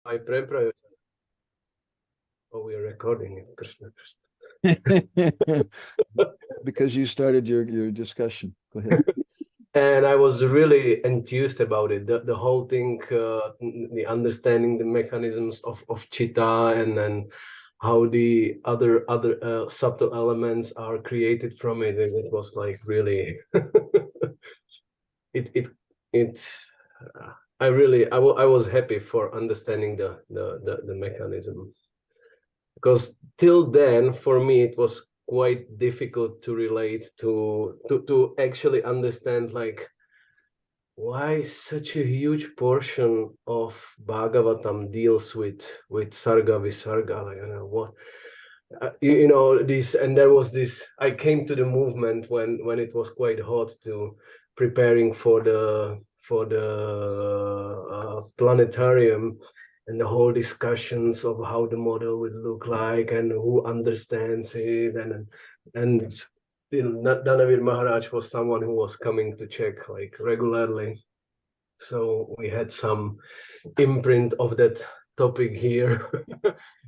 I prepare. Oh, we are recording it, Krishna. Because you started your discussion. Go ahead. And I was really enthused about it. The whole thing, the understanding the mechanisms of chitta, and then how the other subtle elements are created from it. And it was like really, it it it. I was happy for understanding the mechanism, because till then for me it was quite difficult to relate to actually understand, like, why such a huge portion of Bhagavatam deals with sarga visarga, like, what this. And there was this, I came to the movement when it was quite hot to preparing for the planetarium, and the whole discussions of how the model would look like and who understands it. And Danavir Maharaj was someone who was coming to check like regularly, so we had some imprint of that topic here.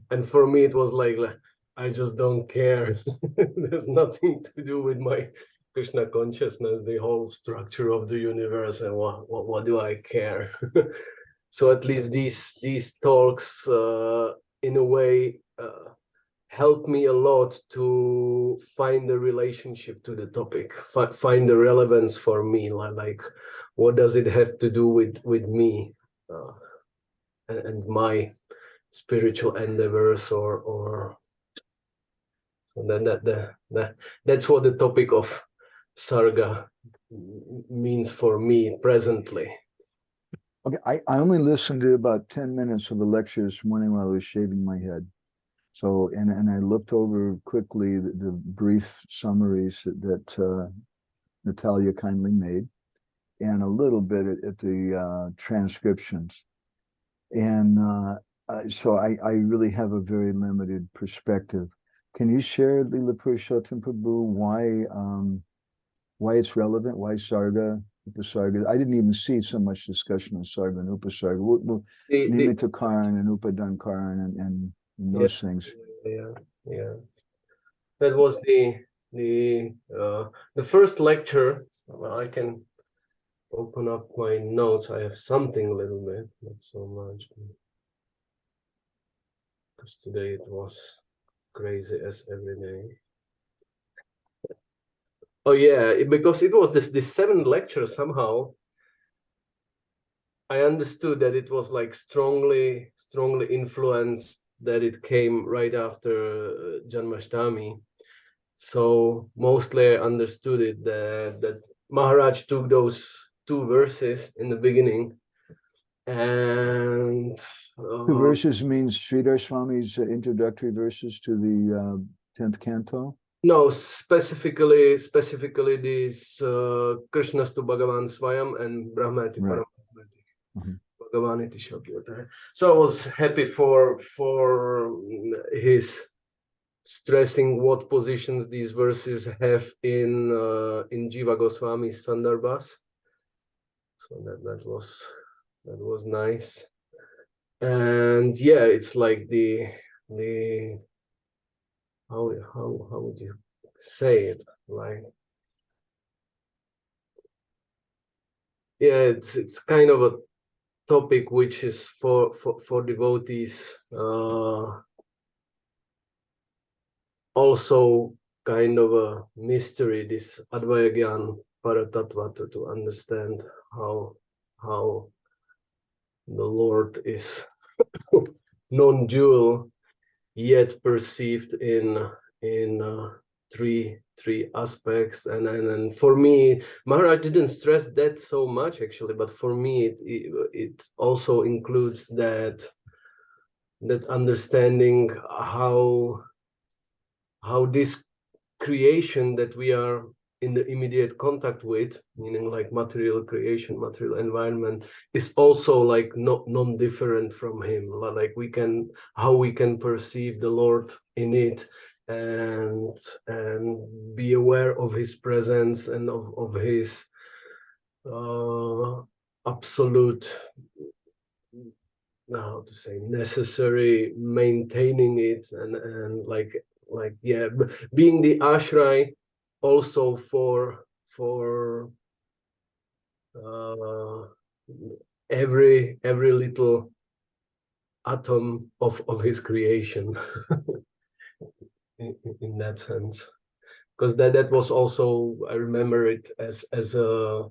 And for me it was like, I just don't care. There's nothing to do with my Krishna consciousness, the whole structure of the universe, and what do I care? So at least these talks, in a way, helped me a lot to find the relationship to the topic, find the relevance for me, like what does it have to do with me, uh, and my spiritual endeavors, or so then that's what the topic of sarga means for me presently. Okay, I only listened to about 10 minutes of the lecture this morning while I was shaving my head. So, and I looked over quickly the brief summaries that Natalia kindly made, and a little bit at the transcriptions. And so I really have a very limited perspective. Can you share, Leela Purushottam Prabhu, why it's relevant, why Sarga, Upasarga? I didn't even see so much discussion on Sarga and Upasarga. Nimitta Karan and Upadan Karan and those things. Yeah. That was the first lecture. Well, I can open up my notes. I have something a little bit, not so much, because today it was crazy as every day. Oh yeah, because it was this seventh lecture. Somehow I understood that it was like strongly influenced, that it came right after Janmashtami. So mostly I understood it that Maharaj took those two verses in the beginning, and Two verses means Sridhar Swami's introductory verses to the 10th canto? No, specifically this Krishnastu Bhagavan Swayam and Brahmati Right. Paramatmati. Bhagavaniti Shabdata. So I was happy for his stressing what positions these verses have in Jiva Goswami's Sandarbhas. So that was nice. And yeah, it's like the how would you say it, like, yeah, it's kind of a topic which is for devotees, also kind of a mystery, this Advaya Gyan Paratattva, to understand how the Lord is non-dual, yet perceived in three aspects. And for me, Maharaj didn't stress that so much actually, but for me it also includes that understanding how this creation that we are in the immediate contact with, meaning like material creation, material environment, is also like not non-different from him. Like how we can perceive the Lord in it, and be aware of his presence and of his absolute how to say, necessary maintaining it, and yeah, being the ashray also for uh, every little atom of his creation in that sense, because that was also, I remember it as a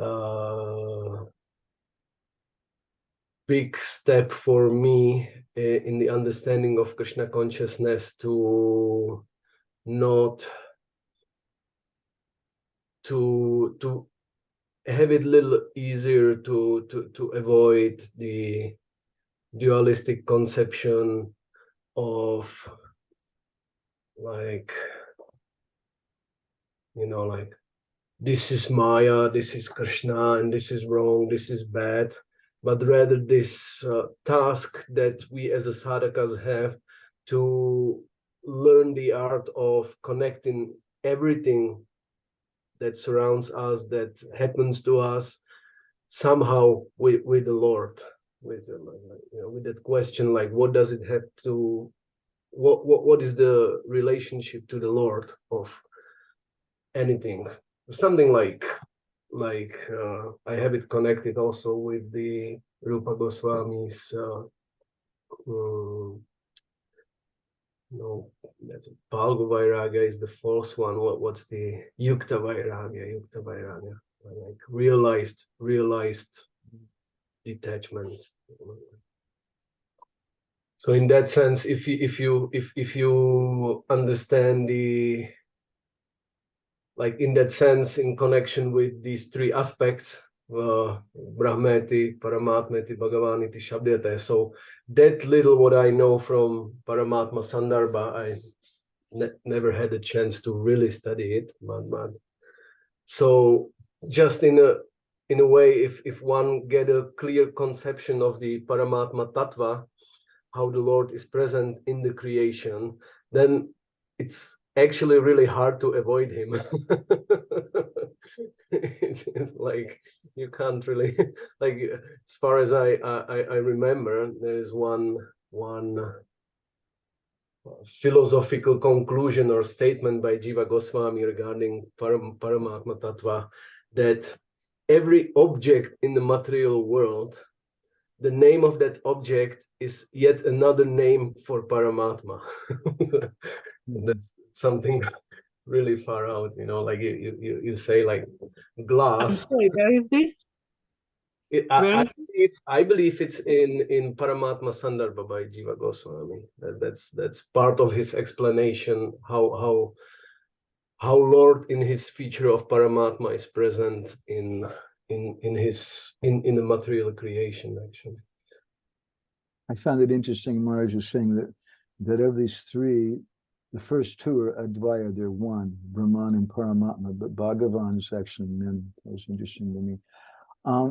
uh, big step for me in the understanding of Krishna consciousness, to not to have it a little easier to avoid the dualistic conception of, like, like, this is Maya, this is Krishna, and this is wrong, this is bad, but rather this task that we as a sadhakas have to learn the art of connecting everything that surrounds us, that happens to us, somehow with the Lord, with with that question, like, what does it have to, what is the relationship to the Lord of anything, something like I have it connected also with the Rupa Goswami's no, that's Palgu Vairagya is the false one. What's the Yukta Vairagya? Yukta Vairagya, like realized detachment. So in that sense, if you understand the, like, in that sense, in connection with these three aspects, Brahmeti, Paramatmeti, Bhagavaniti, Shabdyate. So that little what I know from Paramatma Sandarbha, I never had a chance to really study it. But so just in a way, if one get a clear conception of the Paramatma Tattva, how the Lord is present in the creation, then it's actually really hard to avoid him. It's like you can't really, like, as far as I remember, there is one philosophical conclusion or statement by Jiva Goswami regarding Paramatma Tattva, that every object in the material world, the name of that object is yet another name for Paramatma. That's something really far out, like you say, like, I'm glass. sorry, where is this? Where is I believe it's in Paramatma Sandarbha by Jiva Goswami. That's part of his explanation, how Lord in his feature of Paramatma is present in the material creation, actually. I found it interesting. Maharaj was saying that of these three, the first two are Advaya, they're one, Brahman and Paramatma, but Bhagavan is actually men. That was interesting to me.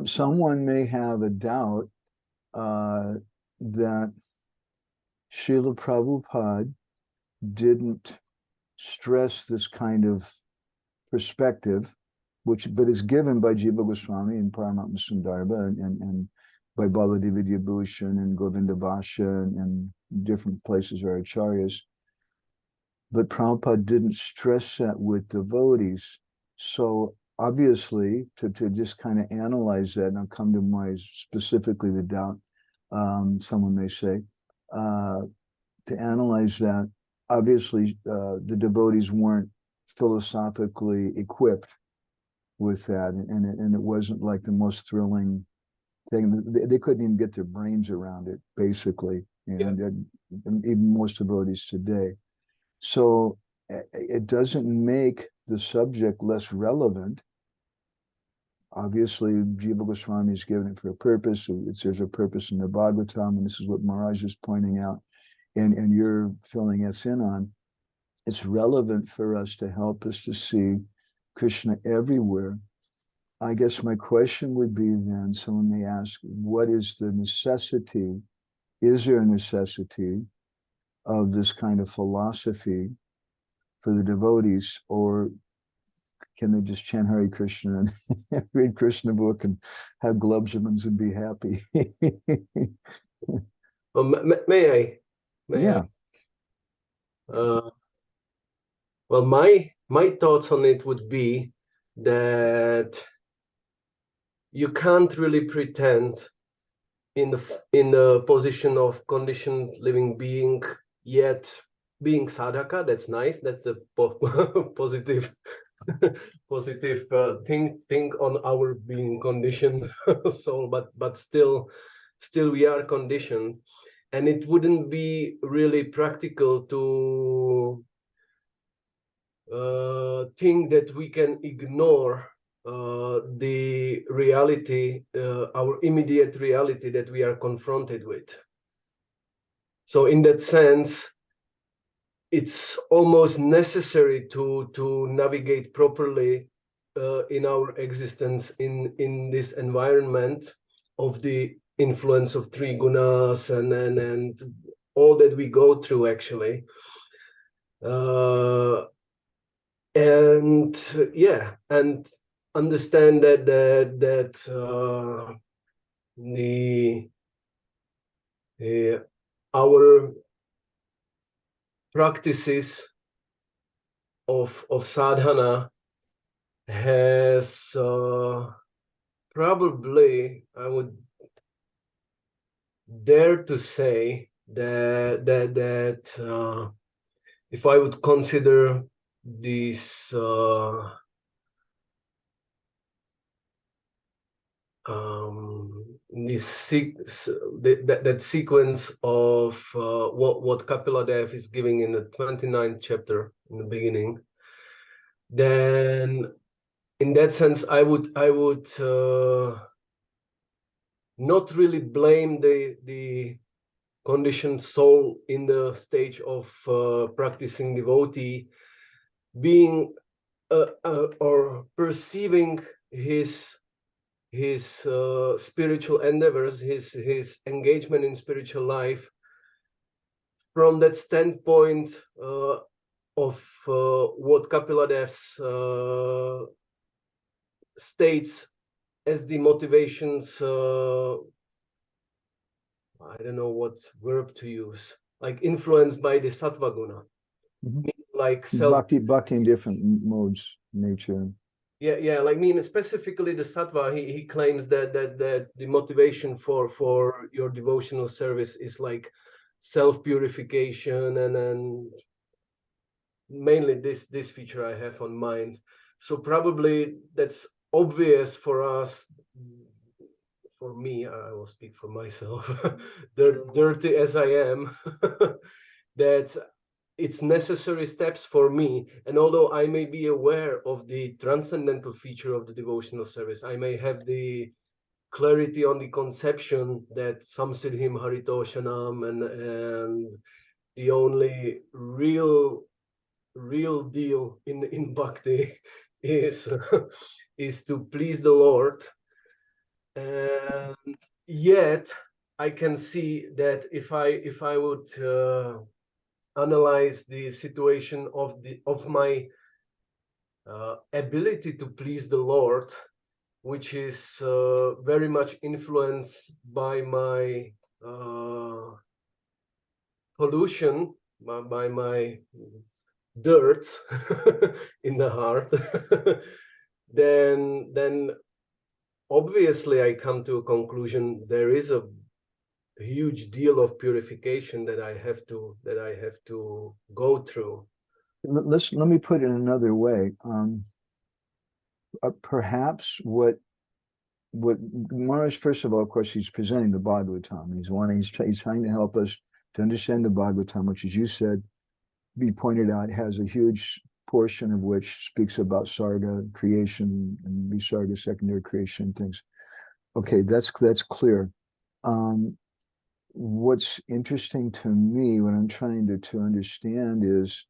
Someone may have a doubt that Srila Prabhupada didn't stress this kind of perspective, but is given by Jiva Goswami and Paramatma Sundarbha and by Baladevi Vidyabhushan and Govinda Bhasha and different places or acharyas. But Prabhupada didn't stress that with devotees. So obviously, to just kind of analyze that, and I'll come to my specifically the doubt, someone may say, to analyze that, obviously the devotees weren't philosophically equipped with that, and it wasn't like the most thrilling thing. They couldn't even get their brains around it, basically, and even most devotees today. So it doesn't make the subject less relevant. Obviously, Jiva Goswami is given it for a purpose. There's a purpose in the Bhagavatam, and this is what Maharaj is pointing out, and you're filling us in on. It's relevant for us to help us to see Krishna everywhere. I guess my question would be then, someone may ask, what is the necessity? Is there a necessity of this kind of philosophy for the devotees, or can they just chant Hare Krishna and read Krishna book and have glubsomans and be happy? Well, may I? May Yeah. I? Well, my thoughts on it would be that you can't really pretend in the position of conditioned living being, yet being sadhaka. That's nice. That's a positive positive thing on our being conditioned soul, but still we are conditioned, and it wouldn't be really practical to think that we can ignore the reality, our immediate reality that we are confronted with. So in that sense, it's almost necessary to navigate properly in our existence in this environment of the influence of three gunas and all that we go through, actually. And yeah, and understand that our practices of sadhana has probably, I would dare to say that if I would consider this that sequence of what Kapila Dev is giving in the 29th chapter in the beginning, then in that sense I would not really blame the conditioned soul in the stage of practicing devotee being or perceiving his spiritual endeavors, his engagement in spiritual life from that standpoint of what Kapila Dev's states as the motivations. I don't know what verb to use. Like influenced by the sattva guna, like self. Bhakti in different modes, nature. Yeah, like specifically the sattva, he claims that the motivation for your devotional service is like self-purification and mainly this feature I have on mind. So probably that's obvious for us. For me, I will speak for myself, dirty as I am, that it's necessary steps for me. And although I may be aware of the transcendental feature of the devotional service, I may have the clarity on the conception that samsiddhim haritoshanam and the only real deal in bhakti is is to please the Lord. And yet I can see that if I would analyze the situation of my ability to please the Lord, which is very much influenced by my pollution, by my dirt in the heart, then obviously I come to a conclusion there is a huge deal of purification that I have to go through. Let me put it another way. Perhaps what Maharaj, first of all, of course, he's presenting the Bhagavatam. He's trying to help us to understand the Bhagavatam, which, as you said, be pointed out, has a huge portion of which speaks about sarga creation and visarga secondary creation things. Okay, that's clear. What's interesting to me, what I'm trying to understand, is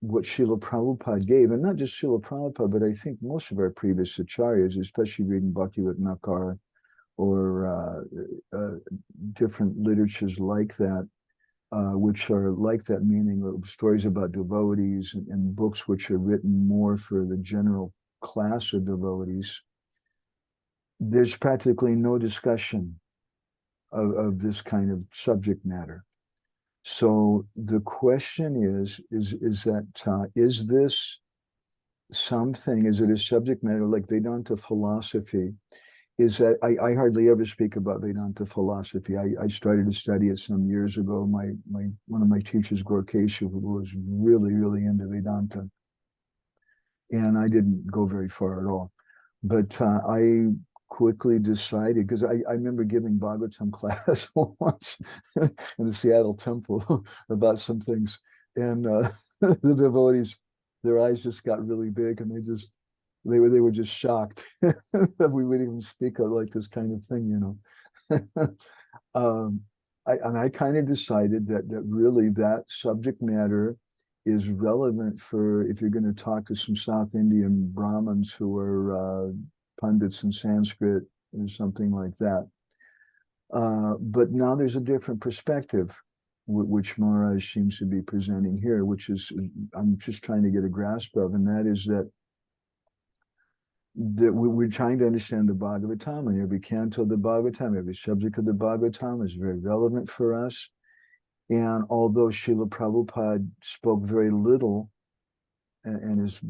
what Srila Prabhupada gave, and not just Srila Prabhupada, but I think most of our previous acharyas, especially reading Bhakti-Ratnakara or different literatures like that, which are like that, meaning of stories about devotees and books which are written more for the general class of devotees, there's practically no discussion of this kind of subject matter. So the question is that is this something, is it a subject matter like Vedanta philosophy? Is that I hardly ever speak about Vedanta philosophy. I started to study it some years ago. One of my teachers, Gorkeshu, was really, really into Vedanta. And I didn't go very far at all. But I quickly decided, because I remember giving Bhagavatam class once in the Seattle temple about some things. And the devotees, their eyes just got really big and they were just shocked that we would even speak of like this kind of thing, you know. I kind of decided that really that subject matter is relevant for if you're going to talk to some South Indian Brahmins who are pundits in Sanskrit or something like that. But now there's a different perspective, which Maharaj seems to be presenting here, which is I'm just trying to get a grasp of, and that is that we're trying to understand the Bhagavatam, and every canto of the Bhagavatam, every subject of the Bhagavatam is very relevant for us. And although Srila Prabhupada spoke very little in his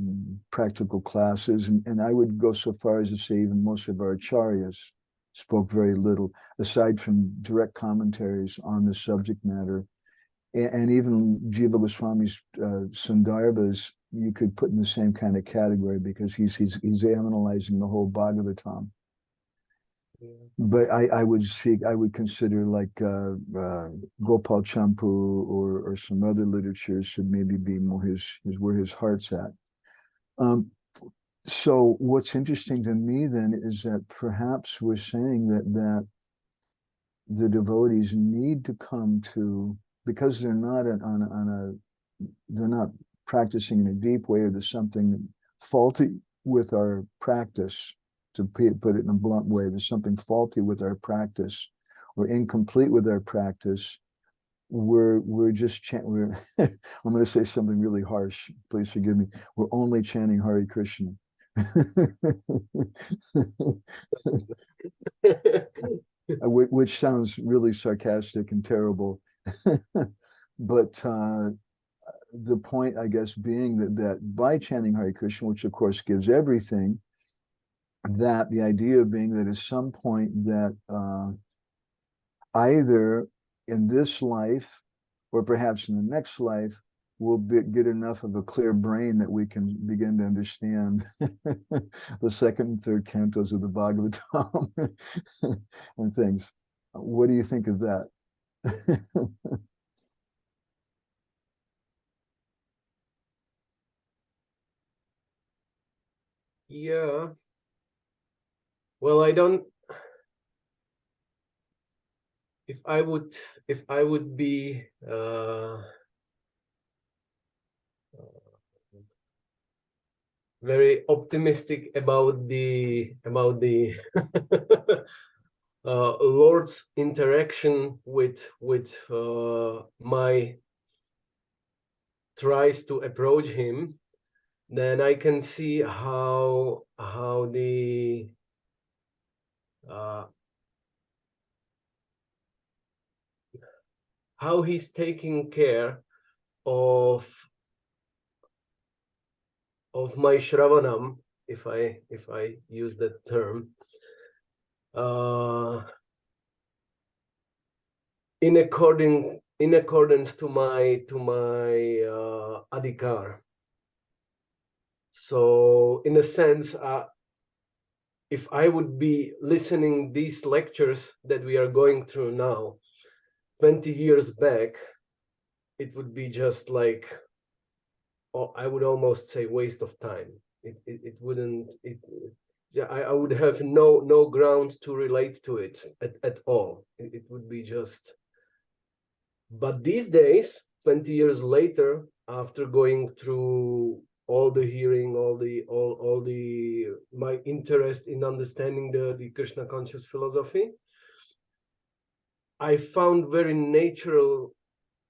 practical classes, and I would go so far as to say even most of our acharyas spoke very little, aside from direct commentaries on the subject matter. And even Jiva Goswami's Sundarbhas, you could put in the same kind of category because he's analyzing the whole Bhagavatam. Yeah. But I would consider like Gopal Champu or some other literatures should maybe be more where his heart's at. So what's interesting to me then is that perhaps we're saying that the devotees need to come to, because they're not they're not practicing in a deep way, or there's something faulty with our practice, to put it in a blunt way, there's something faulty with our practice or incomplete with our practice. We're just I'm going to say something really harsh, please forgive me. We're only chanting Hare Krishna. Which sounds really sarcastic and terrible. But the point, I guess, being that by chanting Hare Krishna, which of course gives everything, that the idea being that at some point that either in this life or perhaps in the next life, we'll get enough of a clear brain that we can begin to understand the second and third cantos of the Bhagavatam and things. What do you think of that? Yeah. Well, I don't. If I would be very optimistic about the Lord's interaction with my tries to approach him, then I can see how the how he's taking care of my Shravanam, if I use that term, in accordance to my adhikar. So in a sense, if I would be listening these lectures that we are going through now, 20 years back, it would be just like, I would almost say waste of time. It wouldn't. I would have no ground to relate to it at all. It would be just. But these days, 20 years later, after going through all the hearing, all the my interest in understanding the Krishna conscious philosophy, I found very natural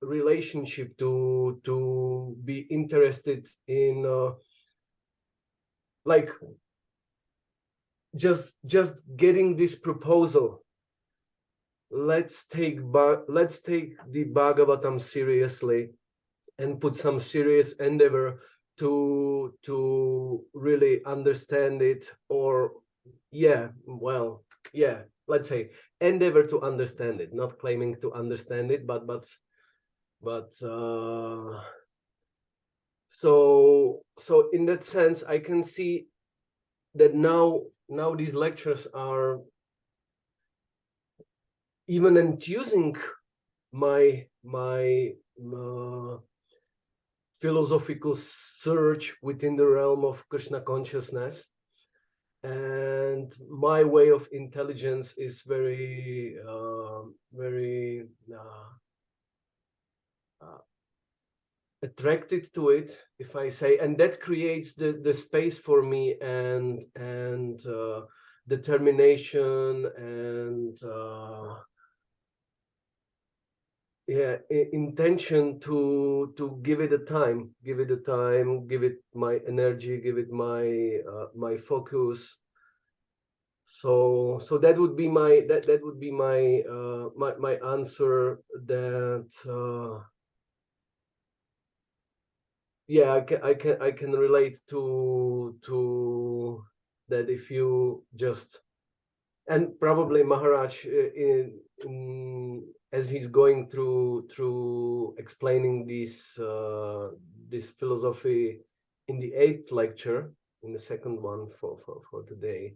relationship to be interested in like just getting this proposal. Let's take the Bhagavatam seriously and put some serious endeavor to really understand it, or let's say endeavor to understand it, not claiming to understand it, but so in that sense I can see that now these lectures are even enthusing my philosophical search within the realm of Krishna consciousness, and my way of intelligence is very attracted to it, if I say, and that creates the space for me and determination and intention to give it a time, give it my energy, give it my focus. So that would be my that would be my my answer, that I can relate to that. If you just, and probably Maharaj as he's going through explaining this philosophy in the 8th lecture, in the second one for today,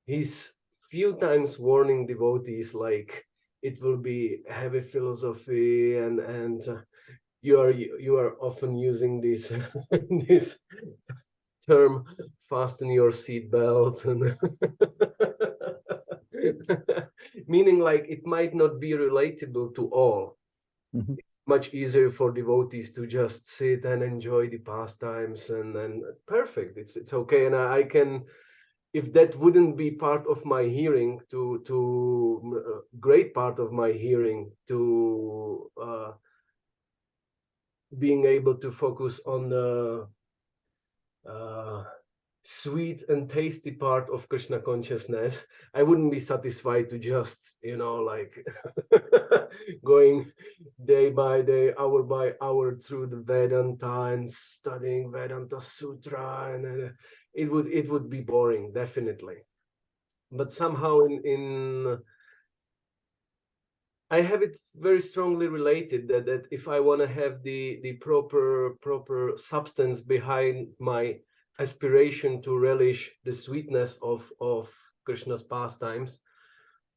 he's few times warning devotees, like it will be heavy philosophy, and you are often using this this term, fasten your seat belts, and meaning like it might not be relatable to all. Mm-hmm. It's much easier for devotees to just sit and enjoy the pastimes, and perfect, it's okay. And I can, if that wouldn't be part of my hearing, to great part of my hearing, to being able to focus on the sweet and tasty part of Krishna consciousness, I wouldn't be satisfied to just, like going day by day, hour by hour through the Vedanta and studying Vedanta Sutra, and it would be boring, definitely. But somehow in I have it very strongly related that if I want to have the proper substance behind my aspiration to relish the sweetness of Krishna's pastimes,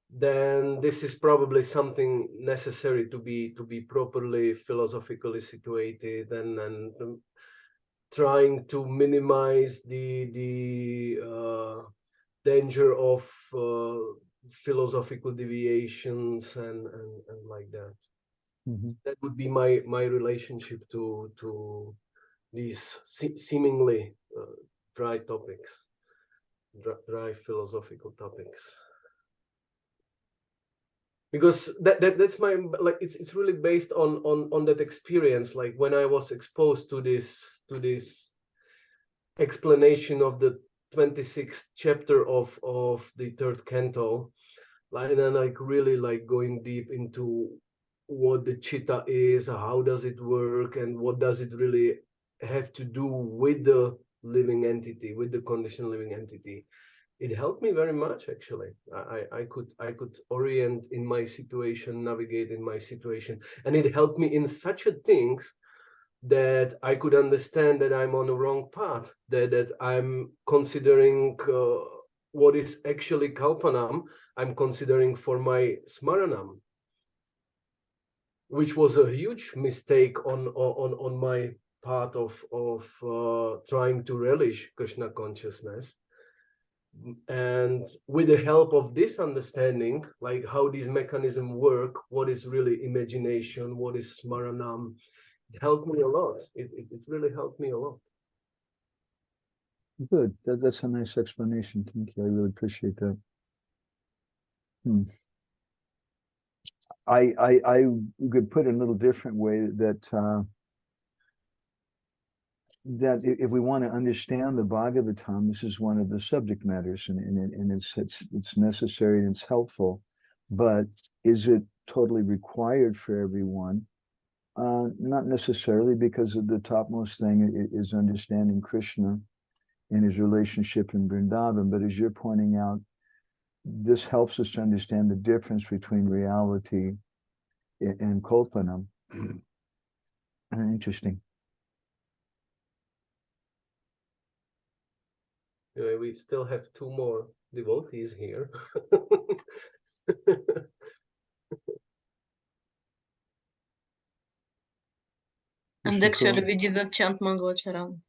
then this is probably something necessary to be properly philosophically situated, and trying to minimize the danger of philosophical deviations and like that. Mm-hmm. That would be my relationship to these seemingly dry topics, dry philosophical topics, because that's my, like, it's really based on that experience, like when I was exposed to this explanation of the 26th chapter of the 3rd canto, and then like really like going deep into what the chitta is, how does it work, and what does it really have to do with the living entity, with the conditioned living entity. It helped me very much, actually. I could orient in my situation, navigate in my situation, and it helped me in such a things that I could understand that I'm on the wrong path, that I'm considering what is actually kalpanam, I'm considering for my smaranam, which was a huge mistake on my part of trying to relish Krishna consciousness. And with the help of this understanding, like how these mechanisms work, what is really imagination, what is smaranam, it helped me a lot. It really helped me a lot. Good. That's a nice explanation. Thank you. I really appreciate that. I could put it a little different way that if we want to understand the Bhagavatam, this is one of the subject matters, and it's necessary and it's helpful. But is it totally required for everyone? Not necessarily, because of the topmost thing is understanding Krishna and his relationship in Vrindavan. But as you're pointing out, this helps us to understand the difference between reality and Kalpana. Interesting. We still have two more devotees here. And actually, we didn't chant Mangalcharan.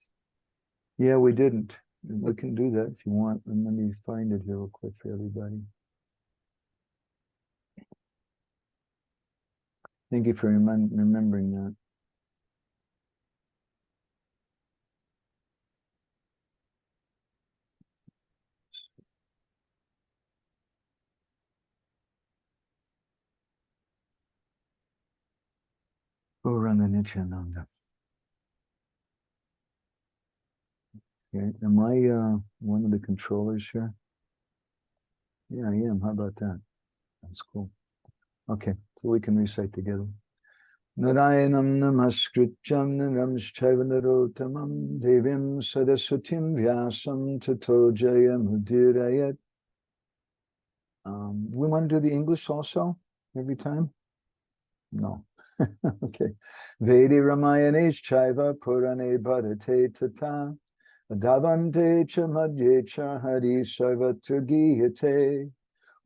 Yeah, we didn't. We can do that if you want. And let me find it here real quick for everybody. Thank you for remembering that. Gauranga Nityananda. Okay. Am I one of the controllers here? Yeah, I am. How about that? That's cool. Okay, so we can recite together. Narayanam namaskrityam naramshchaiva narotamam devim saraswatim vyasam tato jayamudirayat. We want to do the English also every time? No. Okay. Vedi Ramayanesh Chaiva Purane Bharate Tata Davante cha madhye cha hari sarvatra giyate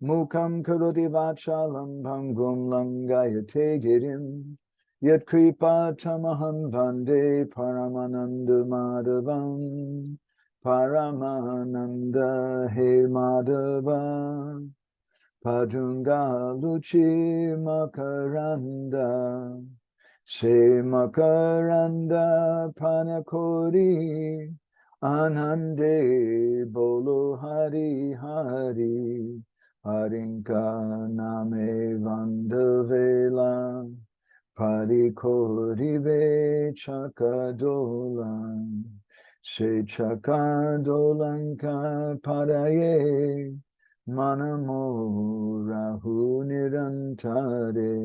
Mukam karoti vachalam bhangum langayate girim Yat kripa tamaham vande paramananda madhavam Paramananda he madhavam Padunga Luchi Makaranda Se Makaranda Panakori Anande Bolo Hari Hari Harinka Name Vandavela Parikorive Chakadolan Se Chakadolanka Paraye Manamo Rahu Nirantare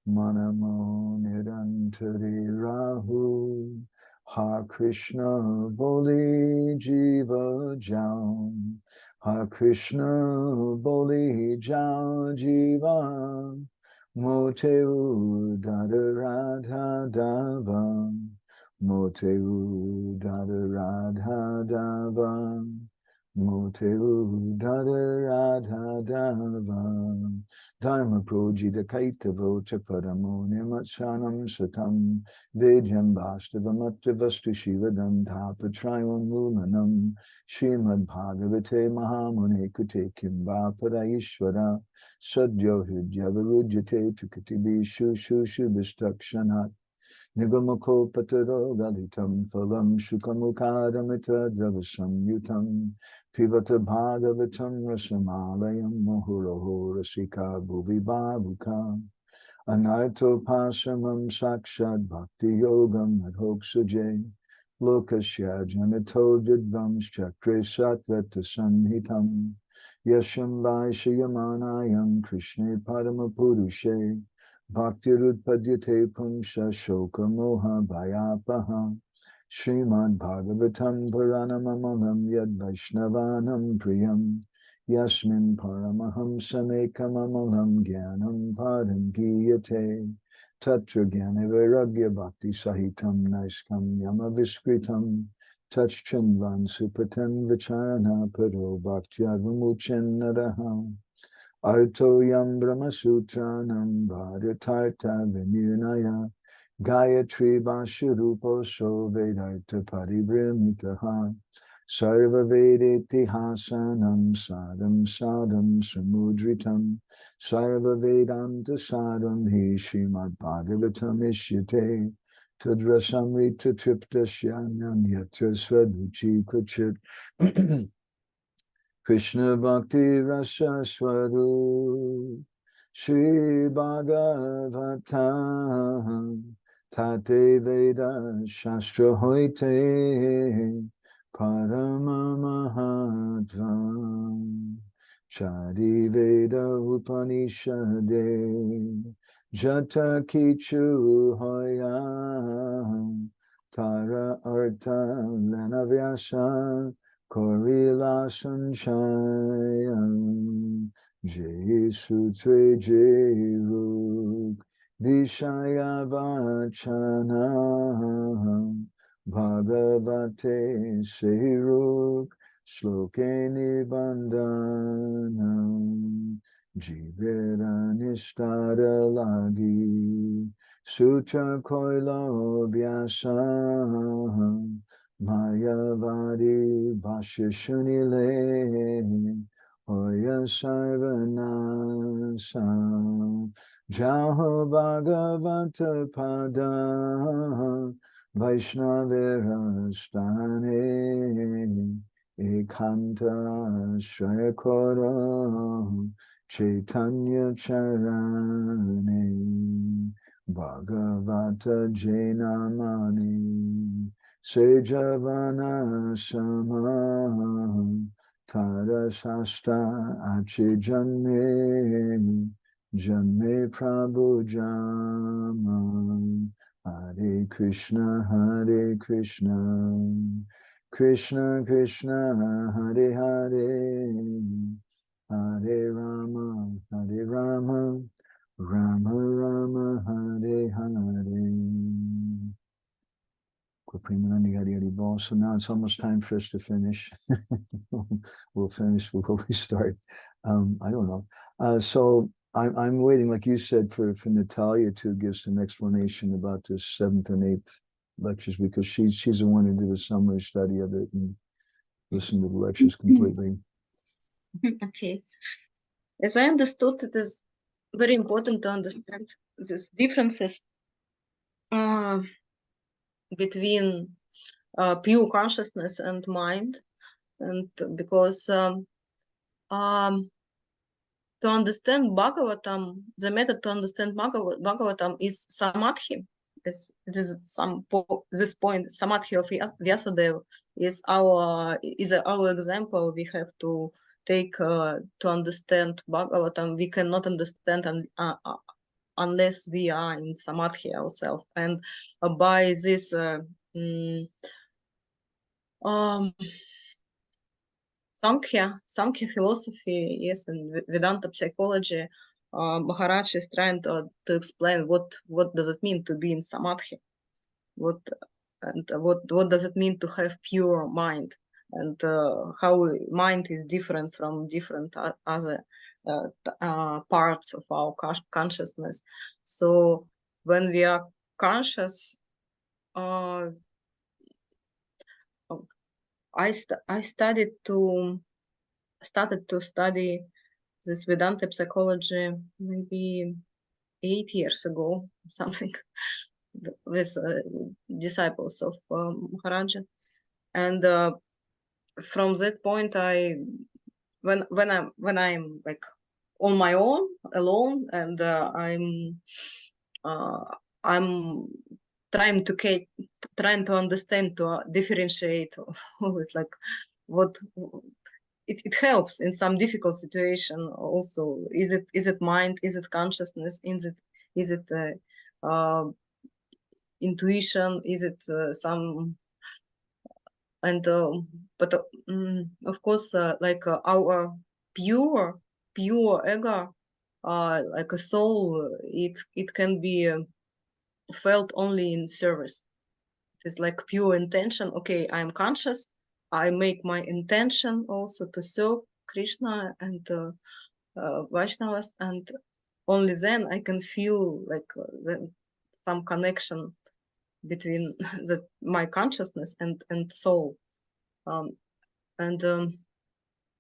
Manamo Nirantare Rahu Ha Krishna Boli Jiva Jao Ha Krishna Boli Jao Jiva Moteu Dada Radha Dava Moteu Dada Radha Dava Moteu Dada Radha Dava Dharma Projita Kaitavo Chaparamo Nimatsanam Satam Vejam Vastavamatra Vastu Shivadam Tapatrayam Lumanam Srimad Bhagavate Mahamune Kute Kimba Parayishvara Sadyo Hridyavarujyate Tukatibi Shushu Shubhistakshanat Nigamako Pataro Galitam Phalam Shukamukaramita Javasam Yutam Pivata Bhagavatam Rasamalayam Mohoroho Rasika Bhuvi Bhavuka Anarto Pasamam Sakshad Bhakti Yogam Adhoksuje Lokasya Janato Vidvams Chakre Satvata Sanhitam Yasham Vaishayamanayam Krishna Paramapurushe Bhaktirudpadyate Pumsha Shoka Moha Bhayapaha Srimad Bhagavatam Puranamamalam Yad Vaishnavanam Priyam Yasmin Paramahamsamekamalam Gyanam Padam Giyate Tatra Gyana Vairagya Bhakti Sahitam Naiskam Yama Viskritam Tachchandvan Supatam Vicharana Paro Bhaktya Vimuchen Naraham Arto Yam Brahma Sutranam Bharatarta Vinunaya Gayatri Vashurupo So Vedarta Paribrimitaha Sarva Vedeti Hasanam Sadam Sadam Samudritam Sarva Vedanta Sadam Hi Srimad Bhagavatam Ishyate Tadrasamrita Triptasyanam Yatra Swaduchi Kuchit Krishna Bhakti Rasa Swarup Shri Bhagavatam Tate Veda Shastra Hoite Parama Mahatvam Chari Veda Upanishade Jata Kichu Hoya Tara Arta Lanavyasa Korila Sanchayam Jai Sutre Jai Ruk Vishaya Vachana Bhagavate Sehiruk Shloke Nibandana Jivera Nishtara Lagi Sutra Koilo Vyasa Mayavadi Bhashya Shunile Oya Sarvanasa Jaho Bhagavata Pada Vaishnavera Stane Ekanta Shayakora Chaitanya Charane Bhagavata Jainamani Sejavana Sama Tara Shasta Achi Janme Janme Prabhu Jama Hare Krishna Krishna Krishna Hare Hare Hare Rama Rama Rama Hare Hare. So now it's almost time for us to finish. We'll finish before we start. I don't know. So I'm waiting, like you said, for Natalia to give some explanation about the 7th and 8th lectures, because she's the one who did a summary study of it and listened to the lectures completely. Okay. As I understood, it is very important to understand these differences between pure consciousness and mind, and because to understand Bhagavatam, the method to understand Bhagavatam is samadhi. It is this point, samadhi of Vyasadeva is our example. We have to take to understand Bhagavatam. We cannot understand unless we are in samadhi ourselves, and by this Sankhya philosophy, yes, and Vedanta psychology, Maharaj is trying to explain what does it mean to be in samadhi, what does it mean to have pure mind, and how mind is different from different other parts of our consciousness. So when we are conscious, I started to study this Vedanta psychology maybe 8 years ago, something, with disciples of Maharaja. And from that point, when I'm like on my own, alone, and I'm trying to understand, to differentiate always, like what it helps in some difficult situation also. Is it mind, is it consciousness, is it intuition, is it some, and but of course like our pure ego, like a soul, it can be felt only in service. It is like pure intention. Okay, I'm conscious, I make my intention also to serve Krishna and Vaishnavas, and only then I can feel like some connection between my consciousness and soul. And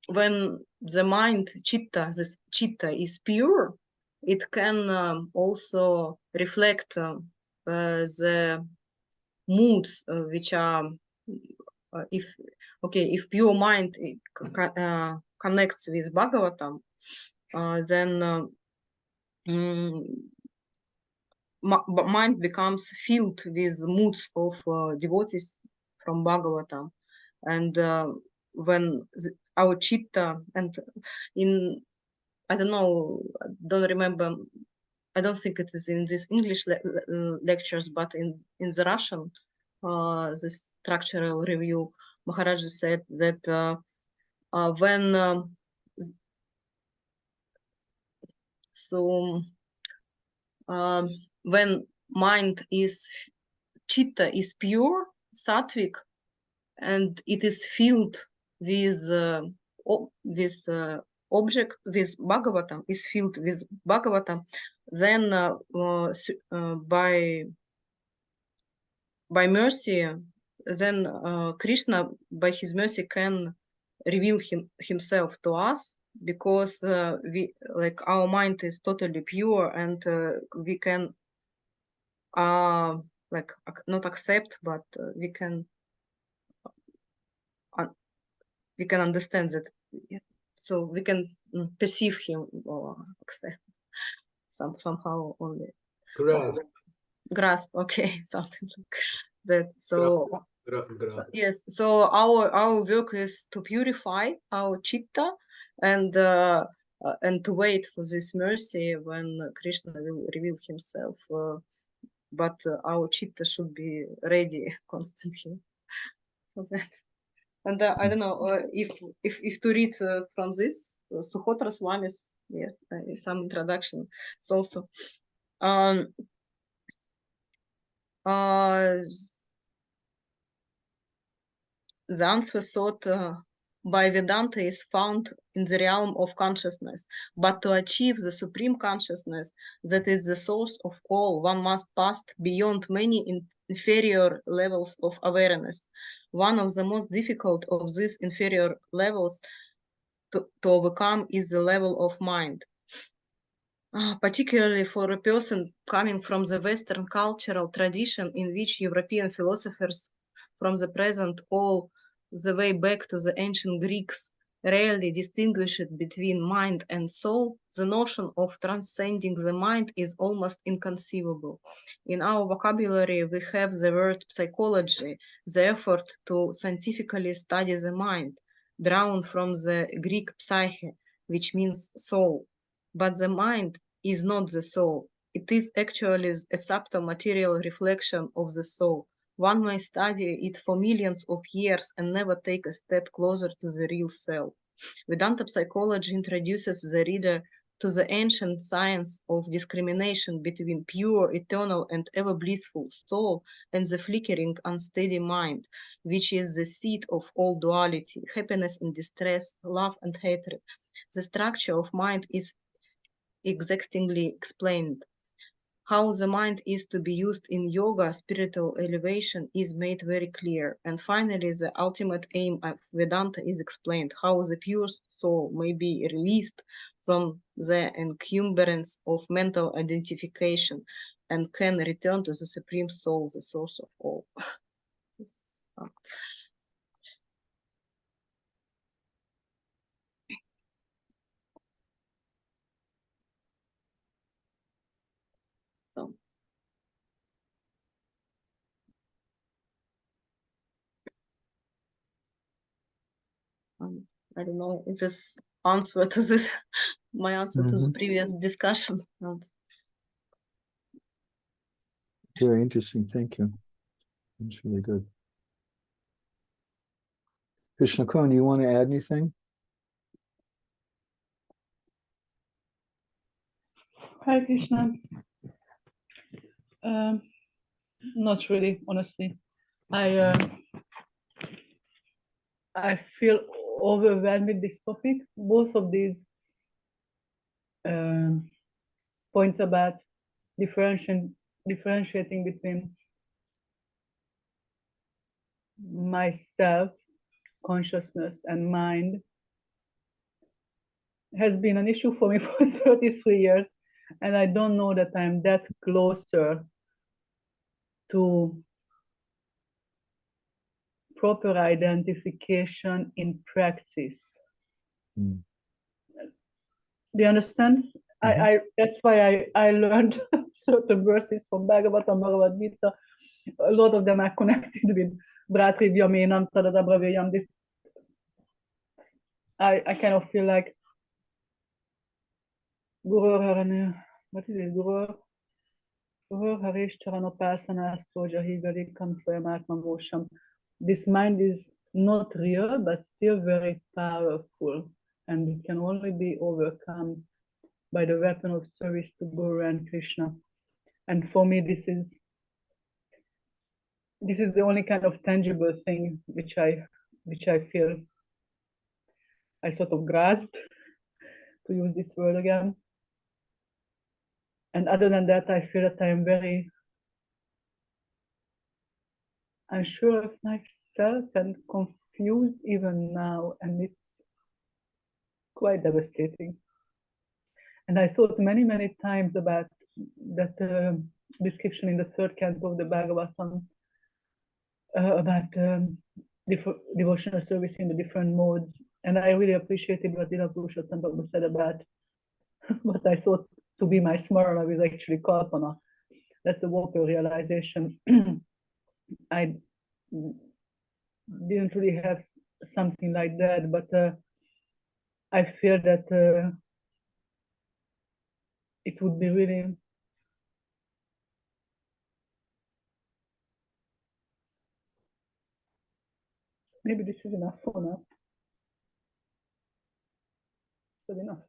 when the mind, this chitta is pure, it can also reflect the moods which are, if pure mind connects with Bhagavatam, then mind becomes filled with moods of devotees from Bhagavatam, and when our chitta, and in, I don't know, don't remember, I don't think it is in these English lectures, but in the Russian, the structural review, Maharaj said that when when mind is, chitta is pure, sattvic, and it is filled with object, with Bhagavatam, is filled with Bhagavatam, then by mercy, then Krishna, by his mercy, can reveal himself to us, because we, like, our mind is totally pure, and we can like not accept, but we can understand that, so we can perceive him or accept somehow only. Grasp, okay, something like that. So yes, so our work is to purify our chitta, and to wait for this mercy when Krishna will reveal himself. But our chitta should be ready constantly for that. And I don't know if to read from this Suhotra Swami's, yes, some introduction. It's also the answer sought by Vedanta is found in the realm of consciousness, but to achieve the supreme consciousness that is the source of all, one must pass beyond many inferior levels of awareness. One of the most difficult of these inferior levels to overcome is the level of mind. Particularly for a person coming from the Western cultural tradition, in which European philosophers from the present all the way back to the ancient Greeks rarely distinguished between mind and soul, the notion of transcending the mind is almost inconceivable. In our vocabulary, we have the word psychology, the effort to scientifically study the mind, drawn from the Greek psyche, which means soul. But the mind is not the soul. It is actually a subtle material reflection of the soul. One may study it for millions of years and never take a step closer to the real self. Vedanta psychology introduces the reader to the ancient science of discrimination between pure, eternal, and ever blissful soul and the flickering, unsteady mind, which is the seat of all duality, happiness and distress, love and hatred. The structure of mind is exactingly explained. How the mind is to be used in yoga, spiritual elevation, is made very clear. And finally, the ultimate aim of Vedanta is explained, how the pure soul may be released from the encumbrance of mental identification and can return to the Supreme Soul, the source of all. So, I don't know if this answer to this, my answer to the previous discussion. Very interesting. Thank you. That's really good. Krishna Kun, you want to add anything? Hi, Krishna. Not really, honestly. I feel overwhelmed with this topic. Both of these points about differentiating between myself, consciousness, and mind has been an issue for me for 33 years, and I don't know that I'm that closer to proper identification in practice. Do you understand? I that's why I learned certain verses from Bhagavatam, Bhagavad Gita. A lot of them are connected with Bhratrivyam Enam Tadadabravyam. This I kind of feel like Guru Harane, what is it? Guru Harish Charanopasana Soja Higari Kamswayamatma Mosham. This mind is not real, but still very powerful, and it can only be overcome by the weapon of service to Guru and Krishna. And for me, this is the only kind of tangible thing which I feel I sort of grasped, to use this word again. And other than that, I feel that I am very unsure of myself and confused even now, and it's quite devastating. And I thought many, many times about that description in the third canto of the Bhagavatam about devotional service in the different modes. And I really appreciated what Dila Purushottam Prabhu said about what I thought to be my Smrana is actually Kalpana. That's a Walker realization. I didn't really have something like that, but I feel that it would be really maybe this is enough for now. Is that enough?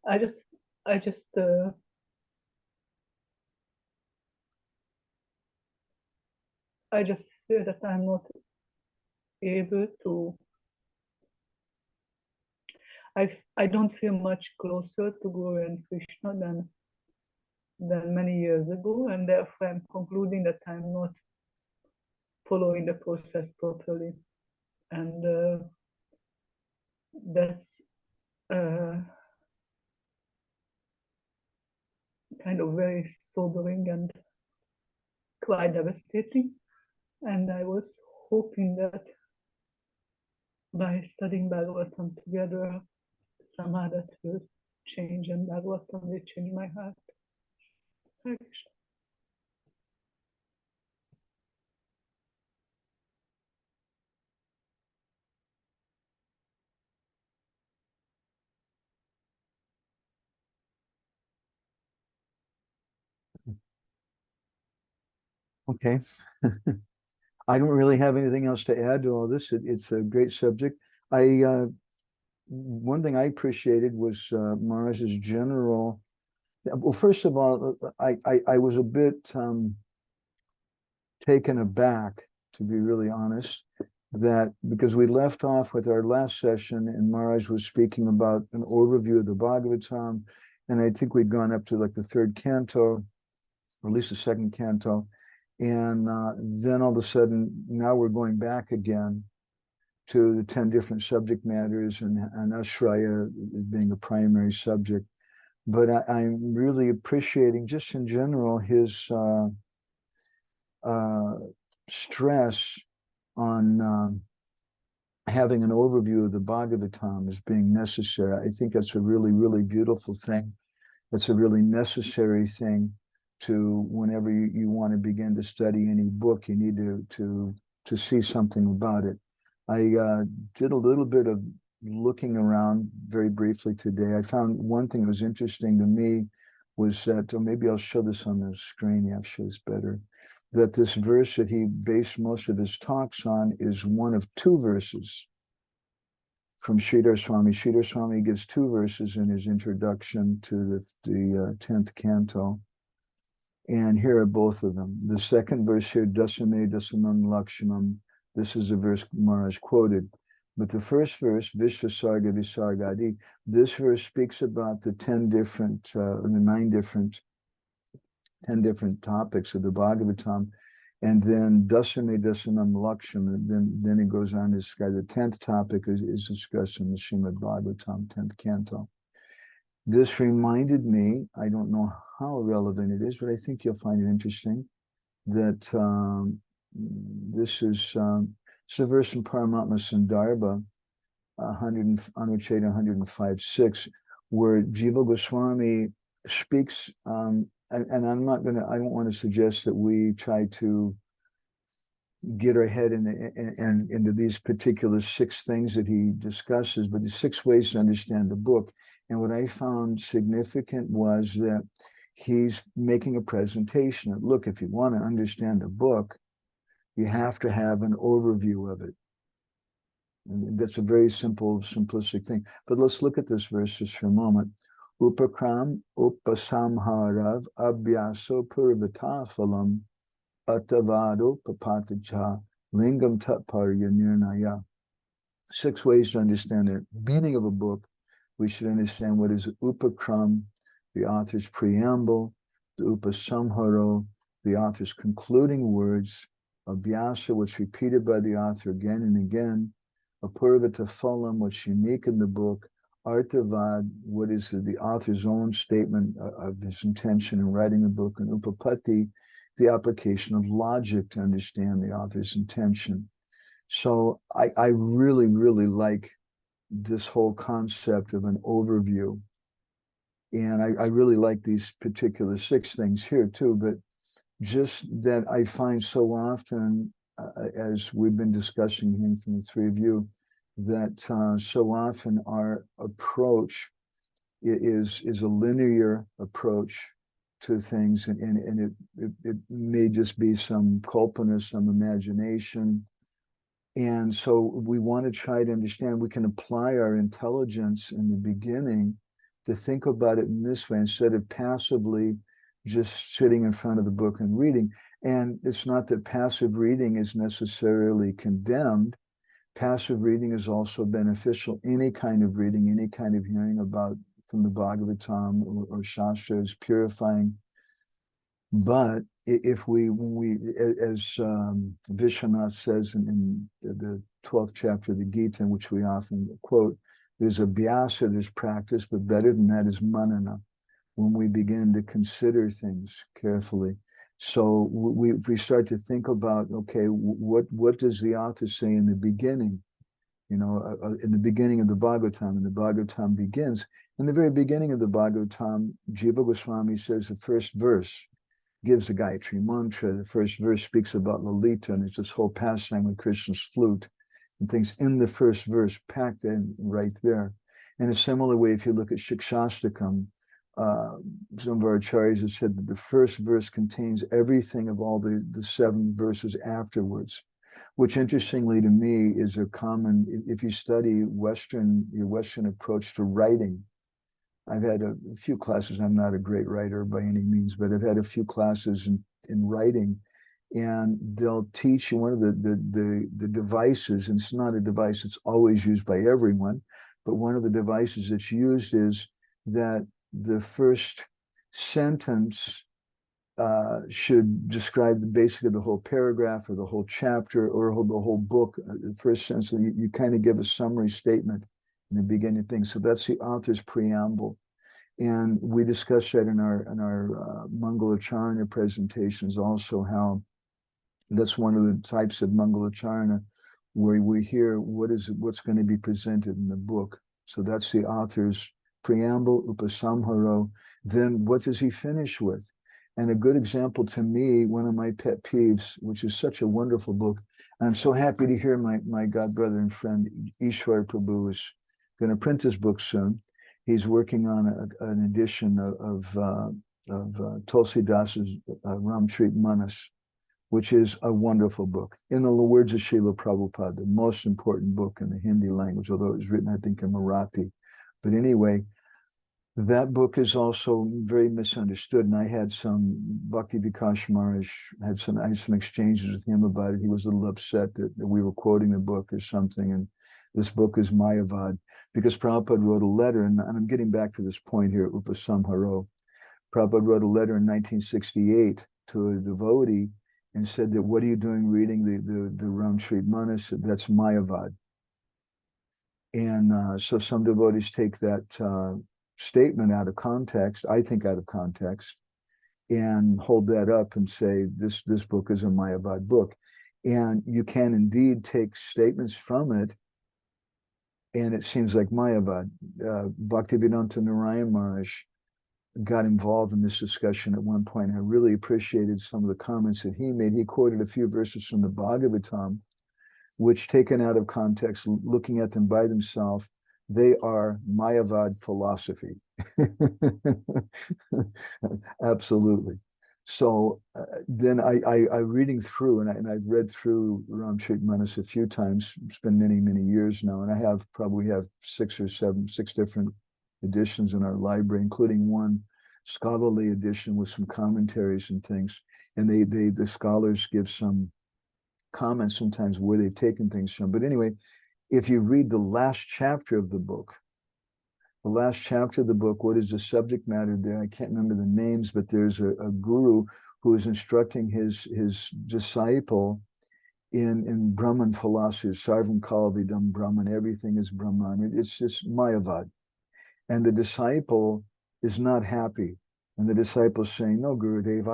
I just feel that I'm not able to. I don't feel much closer to Guru and Krishna than many years ago, and therefore I'm concluding that I'm not following the process properly, and that's kind of very sobering and quite devastating. And I was hoping that by studying Bhagavatam together, somehow that will change, and Bhagavatam will change my heart. Hare Krishna. Okay. I don't really have anything else to add to all this. It's a great subject. One thing I appreciated was Maharaj's general. Well, first of all, I was a bit taken aback, to be really honest, that because we left off with our last session and Maharaj was speaking about an overview of the Bhagavatam, and I think we'd gone up to like the third canto, or at least the second canto. And then all of a sudden, now we're going back again to the 10 different subject matters and Ashraya being a primary subject. But I'm really appreciating, just in general, his stress on having an overview of the Bhagavatam as being necessary. I think that's a really, really beautiful thing. That's a really necessary thing to whenever you want to begin to study any book, you need to see something about it. I did a little bit of looking around very briefly today. I found one thing that was interesting to me was that, or maybe I'll show this on the screen, yeah, it shows better, that this verse that he based most of his talks on is one of two verses from Sridhar Swami. Sridhar Swami gives two verses in his introduction to the 10th canto. And here are both of them. The second verse here, Dasame Dasamam Lakshamam, this is a verse Maharaj quoted. But the first verse, Vishvasarga Visargadi, this verse speaks about the 10 different topics of the Bhagavatam. And then Dasame Dasamam Laksham, and then it goes on to describe the 10th topic is discussed in the Srimad Bhagavatam, 10th canto. This reminded me, I don't know how relevant it is, but I think you'll find it interesting, that this is a verse in Paramatma Sandarbha, Anucheta 105.6, where Jiva Goswami speaks, and I don't want to suggest that we try to get our head into these particular 6 things that he discusses, but the 6 ways to understand the book. And what I found significant was that he's making a presentation of, look, if you want to understand the book, you have to have an overview of it. And that's a very simple, simplistic thing. But let's look at this verse just for a moment. Upakram upasamharav abhyaso purvatafalam atavado papatacha lingam tatparya nirnaya. 6 ways to understand the meaning of a book. We should understand what is upakram, the author's preamble, the upasamharo, the author's concluding words, abhyasa, what's repeated by the author again and again, apurvata phalam, what's unique in the book, artavad, what is the author's own statement of his intention in writing the book, and upapati, the application of logic to understand the author's intention. So I really, really like this whole concept of an overview. And I really like these particular 6 things here too, but just that I find so often, as we've been discussing here from the 3 of you, that so often our approach is a linear approach to things, and it may just be some kalpana, some imagination. And so we want to try to understand, we can apply our intelligence in the beginning to think about it in this way, instead of passively just sitting in front of the book and reading. And it's not that passive reading is necessarily condemned. Passive reading is also beneficial. Any kind of reading, any kind of hearing about from the Bhagavatam or Shastra is purifying. But if when we, as Vishwanath says in the 12th chapter of the Gita, in which we often quote, there's abhyasa, there's practice, but better than that is manana, when we begin to consider things carefully. So if we start to think about, okay, what does the author say in the beginning? You know, in the beginning of the Bhagavatam, and the Bhagavatam begins. In the very beginning of the Bhagavatam, Jiva Goswami says the first verse gives the Gayatri mantra. The first verse speaks about Lalita, and it's this whole pastime with Krishna's flute and things in the first verse packed in right there. In a similar way, if you look at Shikshastakam, some of our acharyas have said that the first verse contains everything of all the 7 verses afterwards, which interestingly to me is a common, if you study your Western approach to writing. I've had a few classes, I'm not a great writer by any means, but I've had a few classes in writing, and they'll teach you one of the devices, and it's not a device that's always used by everyone, but one of the devices that's used is that the first sentence should describe basically the whole paragraph or the whole chapter or the whole book. The first sentence, you kind of give a summary statement in the beginning of things. So that's the author's preamble. And we discussed that in our Mangalacharana presentations also, how that's one of the types of Mangalacharana where we hear what's going to be presented in the book. So that's the author's preamble, upasamharo. Then what does he finish with? And a good example to me, one of my pet peeves, which is such a wonderful book, and I'm so happy to hear my god brother and friend Ishwar Prabhu is going to print this book soon. He's working on an edition of Tulsi Das's Ramcharit Manas, which is a wonderful book. In the words of Srila Prabhupada, the most important book in the Hindi language, although it was written, I think, in Marathi. But anyway, that book is also very misunderstood. And I had some, Bhakti Vikas Maharaj I had some exchanges with him about it. He was a little upset that we were quoting the book or something. And this book is Mayavad, because Prabhupada wrote a letter, and I'm getting back to this point here, Upasamharo. Prabhupada wrote a letter in 1968 to a devotee and said that, what are you doing reading the Ramcharit Manas? That's Mayavad. And so some devotees take that statement out of context, I think out of context, and hold that up and say, this book is a Mayavad book. And you can indeed take statements from it And it seems like Mayavad, Bhaktivedanta Narayan Maharaj got involved in this discussion at one point. I really appreciated some of the comments that he made. He quoted a few verses from the Bhagavatam, which, taken out of context, looking at them by themselves, they are Mayavad philosophy. Absolutely. So then I reading through, and I've read through Ramcharitmanas a few times. It's been many, many years now, and I probably have six different editions in our library, including one scholarly edition with some commentaries and things. And the scholars give some comments sometimes where they've taken things from. But anyway, if you read the last chapter of the book, what is the subject matter there? I can't remember the names, but there's a guru who is instructing his disciple in Brahman philosophy, Sarvam Kalavidam Brahman, everything is Brahman. It's just Mayavad. And the disciple is not happy. And the disciple is saying, no, Gurudev,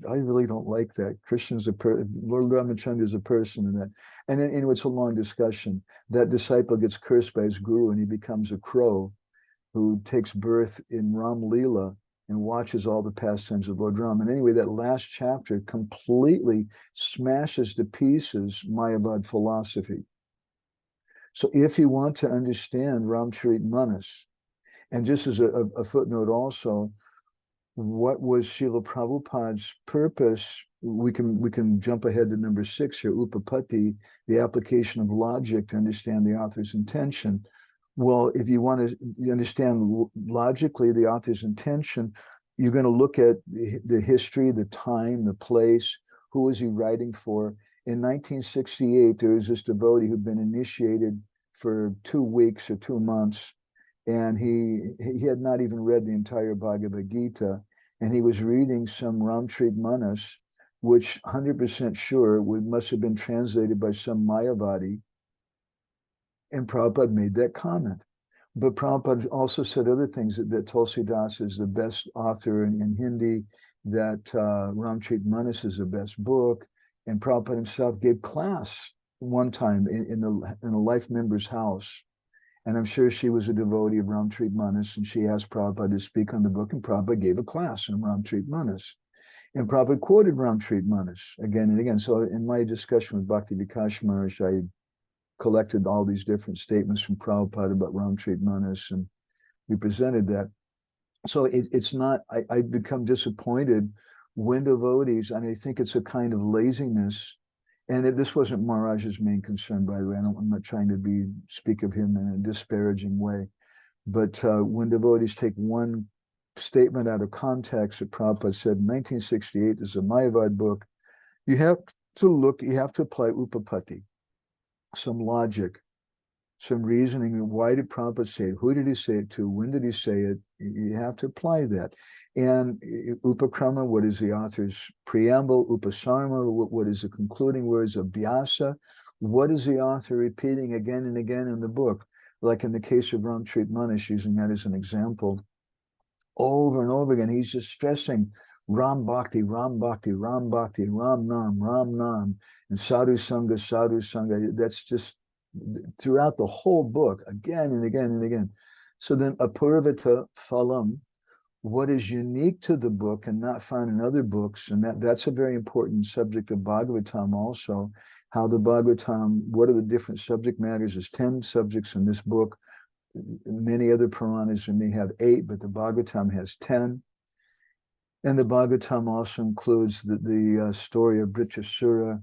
I really don't like that. Krishna's Lord Ramachandra is a person in that. And then, it's a long discussion. That disciple gets cursed by his guru and he becomes a crow who takes birth in Ram Leela and watches all the pastimes of Lord Ram. And anyway, that last chapter completely smashes to pieces Mayavad philosophy. So if you want to understand Ramcharitmanas, and just as a footnote also, what was Srila Prabhupada's purpose? We can jump ahead to number 6 here, Upapatti, the application of logic to understand the author's intention. Well, if you want to understand logically the author's intention, you're going to look at the history, the time, the place, who was he writing for. In 1968, there was this devotee who'd been initiated for 2 weeks or 2 months, and he had not even read the entire Bhagavad Gita, and he was reading some Ramcharitmanas, which 100% sure must have been translated by some Mayavadi, and Prabhupada made that comment. But Prabhupada also said other things, that Tulsidas is the best author in Hindi, that Ramcharitmanas is the best book, and Prabhupada himself gave class one time in a life member's house. And I'm sure she was a devotee of Ramcharitmanas, and she asked Prabhupada to speak on the book, and Prabhupada gave a class on Ramcharitmanas. And Prabhupada quoted Ramcharitmanas again and again. So in my discussion with Bhakti Vikas Maharaj, I collected all these different statements from Prabhupada about Ramcharitmanas, and we presented that. So it's not, I become disappointed when devotees, and I think it's a kind of laziness. And this wasn't Maharaj's main concern, by the way. I'm not trying to speak of him in a disparaging way. But when devotees take one statement out of context that Prabhupada said in 1968, this is a Mayavad book, you have to apply Upapatti, some logic, some reasoning. Why did Prabhupada say it? Who did he say it to? When did he say it? You have to apply that. And Upakrama, what is the author's preamble? Upasarma, what is the concluding words of Vyasa? What is the author repeating again and again in the book? Like in the case of Ramcharitmanas, using that as an example, over and over again, he's just stressing Ram Bhakti, Ram Bhakti, Ram Bhakti, Ram Nam, and Sadhu Sangha, Sadhu Sangha. That's just throughout the whole book, again and again and again. So then Apurvita Phalam, what is unique to the book and not found in other books, and that's a very important subject of Bhagavatam also, how the Bhagavatam, what are the different subject matters? There's 10 subjects in this book. Many other Puranas may have 8, but the Bhagavatam has 10. And the Bhagavatam also includes the story of Vritrasura,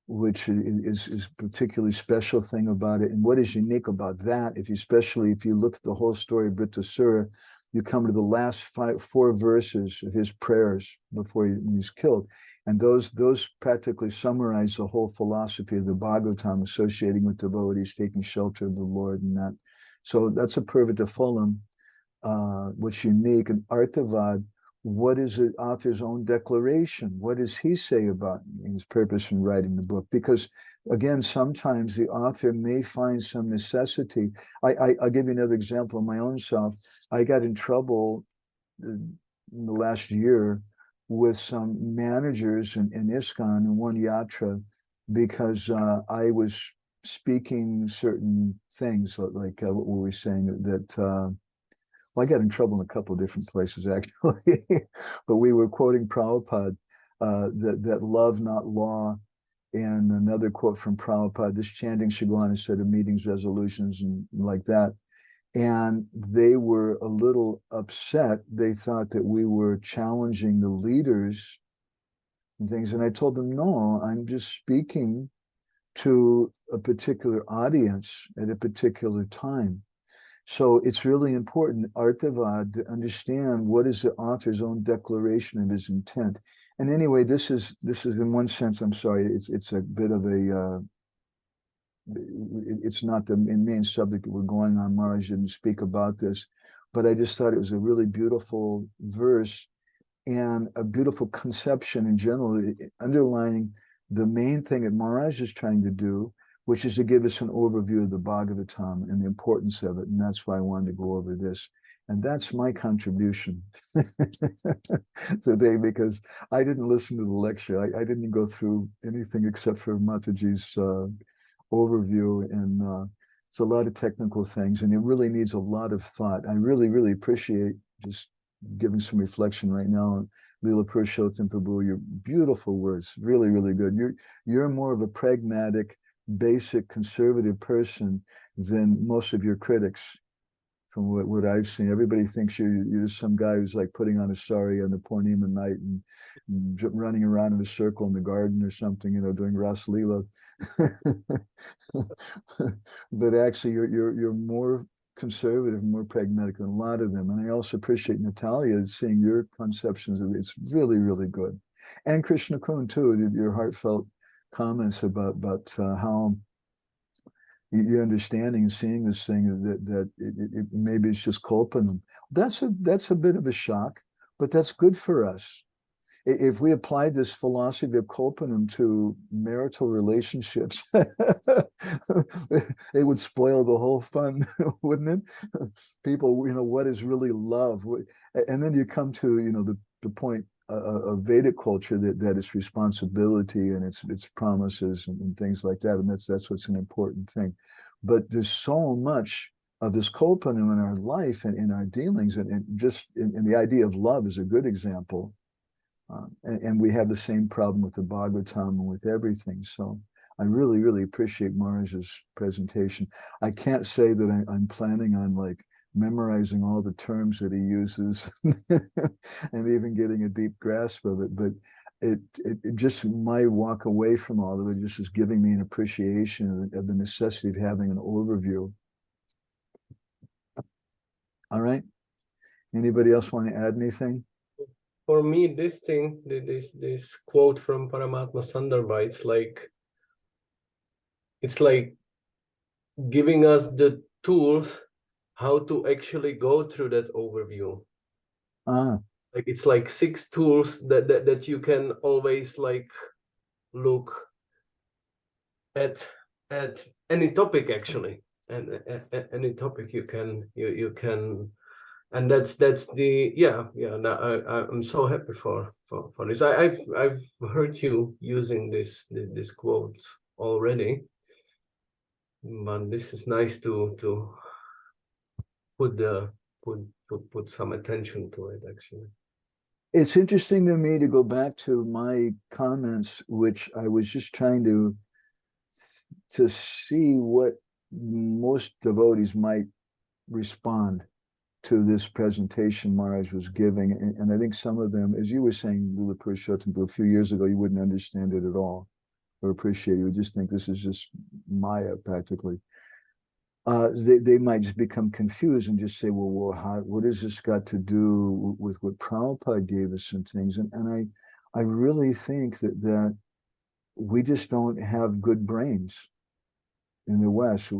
which is a particularly special thing about it. And what is unique about that, especially if you look at the whole story of Vritrasura, you come to the last 4 verses of his prayers before he's killed. And those practically summarize the whole philosophy of the Bhagavatam, associating with devotees, taking shelter of the Lord and that. So that's a Purvita Phalam, what's unique. And Arthavad, what is the author's own declaration? What does he say about his purpose in writing the book? Because again, sometimes the author may find some necessity. I'll give you another example of my own self. I got in trouble in the last year with some managers in ISKCON in one yatra because I was speaking certain things, like what were we saying, that well, I got in trouble in a couple of different places actually, but we were quoting Prabhupada, that love, not law, and another quote from Prabhupada, this chanting should go on instead of meetings, resolutions, and like that. And they were a little upset. They thought that we were challenging the leaders and things. And I told them, no, I'm just speaking to a particular audience at a particular time. So it's really important, Artavad, to understand what is the author's own declaration of his intent. And anyway, this is in one sense, I'm sorry, it's a bit of a, it's not the main subject that we're going on. Maharaj didn't speak about this, but I just thought it was a really beautiful verse and a beautiful conception in general, underlining the main thing that Maharaj is trying to do, which is to give us an overview of the Bhagavatam and the importance of it. And that's why I wanted to go over this. And that's my contribution today, because I didn't listen to the lecture. I didn't go through anything except for Mataji's overview. And it's a lot of technical things, and it really needs a lot of thought. I really, really appreciate just giving some reflection right now. Leela Purushottam Prabhu, your beautiful words, really, really good. You're more of a pragmatic, basic, conservative person than most of your critics, from what I've seen. Everybody thinks you're just some guy who's like putting on a sari on the Purnima night and running around in a circle in the garden or something, doing Ras Leela. But actually, you're more conservative, more pragmatic than a lot of them. And I also appreciate Natalia, seeing your conceptions of it. It's really, really good. And Krishna Kun too, your heartfelt comments about how your understanding and seeing this thing that it maybe it's just kolpanam. That's a bit of a shock, but that's good for us. If we applied this philosophy of kolpanam to marital relationships, it would spoil the whole fun, wouldn't it? People, what is really love? And then you come to, the point of Vedic culture that it's responsibility and it's promises and things like that. And that's what's an important thing. But there's so much of this kolpanam in our life and in our dealings, and just in the idea of love is a good example. And we have the same problem with the Bhagavatam and with everything. So I really, really appreciate Maharaj's presentation. I can't say that I'm planning on memorizing all the terms that he uses and even getting a deep grasp of it, but it just my walk away from all of it just is giving me an appreciation of the necessity of having an overview. All right. Anybody else want to add anything? For me, this thing, this quote from Paramatma Sandarbha, it's like giving us the tools how to actually go through that overview. It's like 6 tools that you can always look at any topic actually, and any topic you can and that's the I'm so happy for this. I've heard you using this quote already, but this is nice to put some attention to it actually. It's interesting to me to go back to my comments, which I was just trying to see what most devotees might respond to this presentation Maharaj was giving. And I think some of them, as you were saying, Leela Purushottam, a few years ago, you wouldn't understand it at all or appreciate it. You would just think this is just Maya practically. They might just become confused and just say, well, what has this got to do with what Prabhupada gave us and things? And I really think that we just don't have good brains in the West.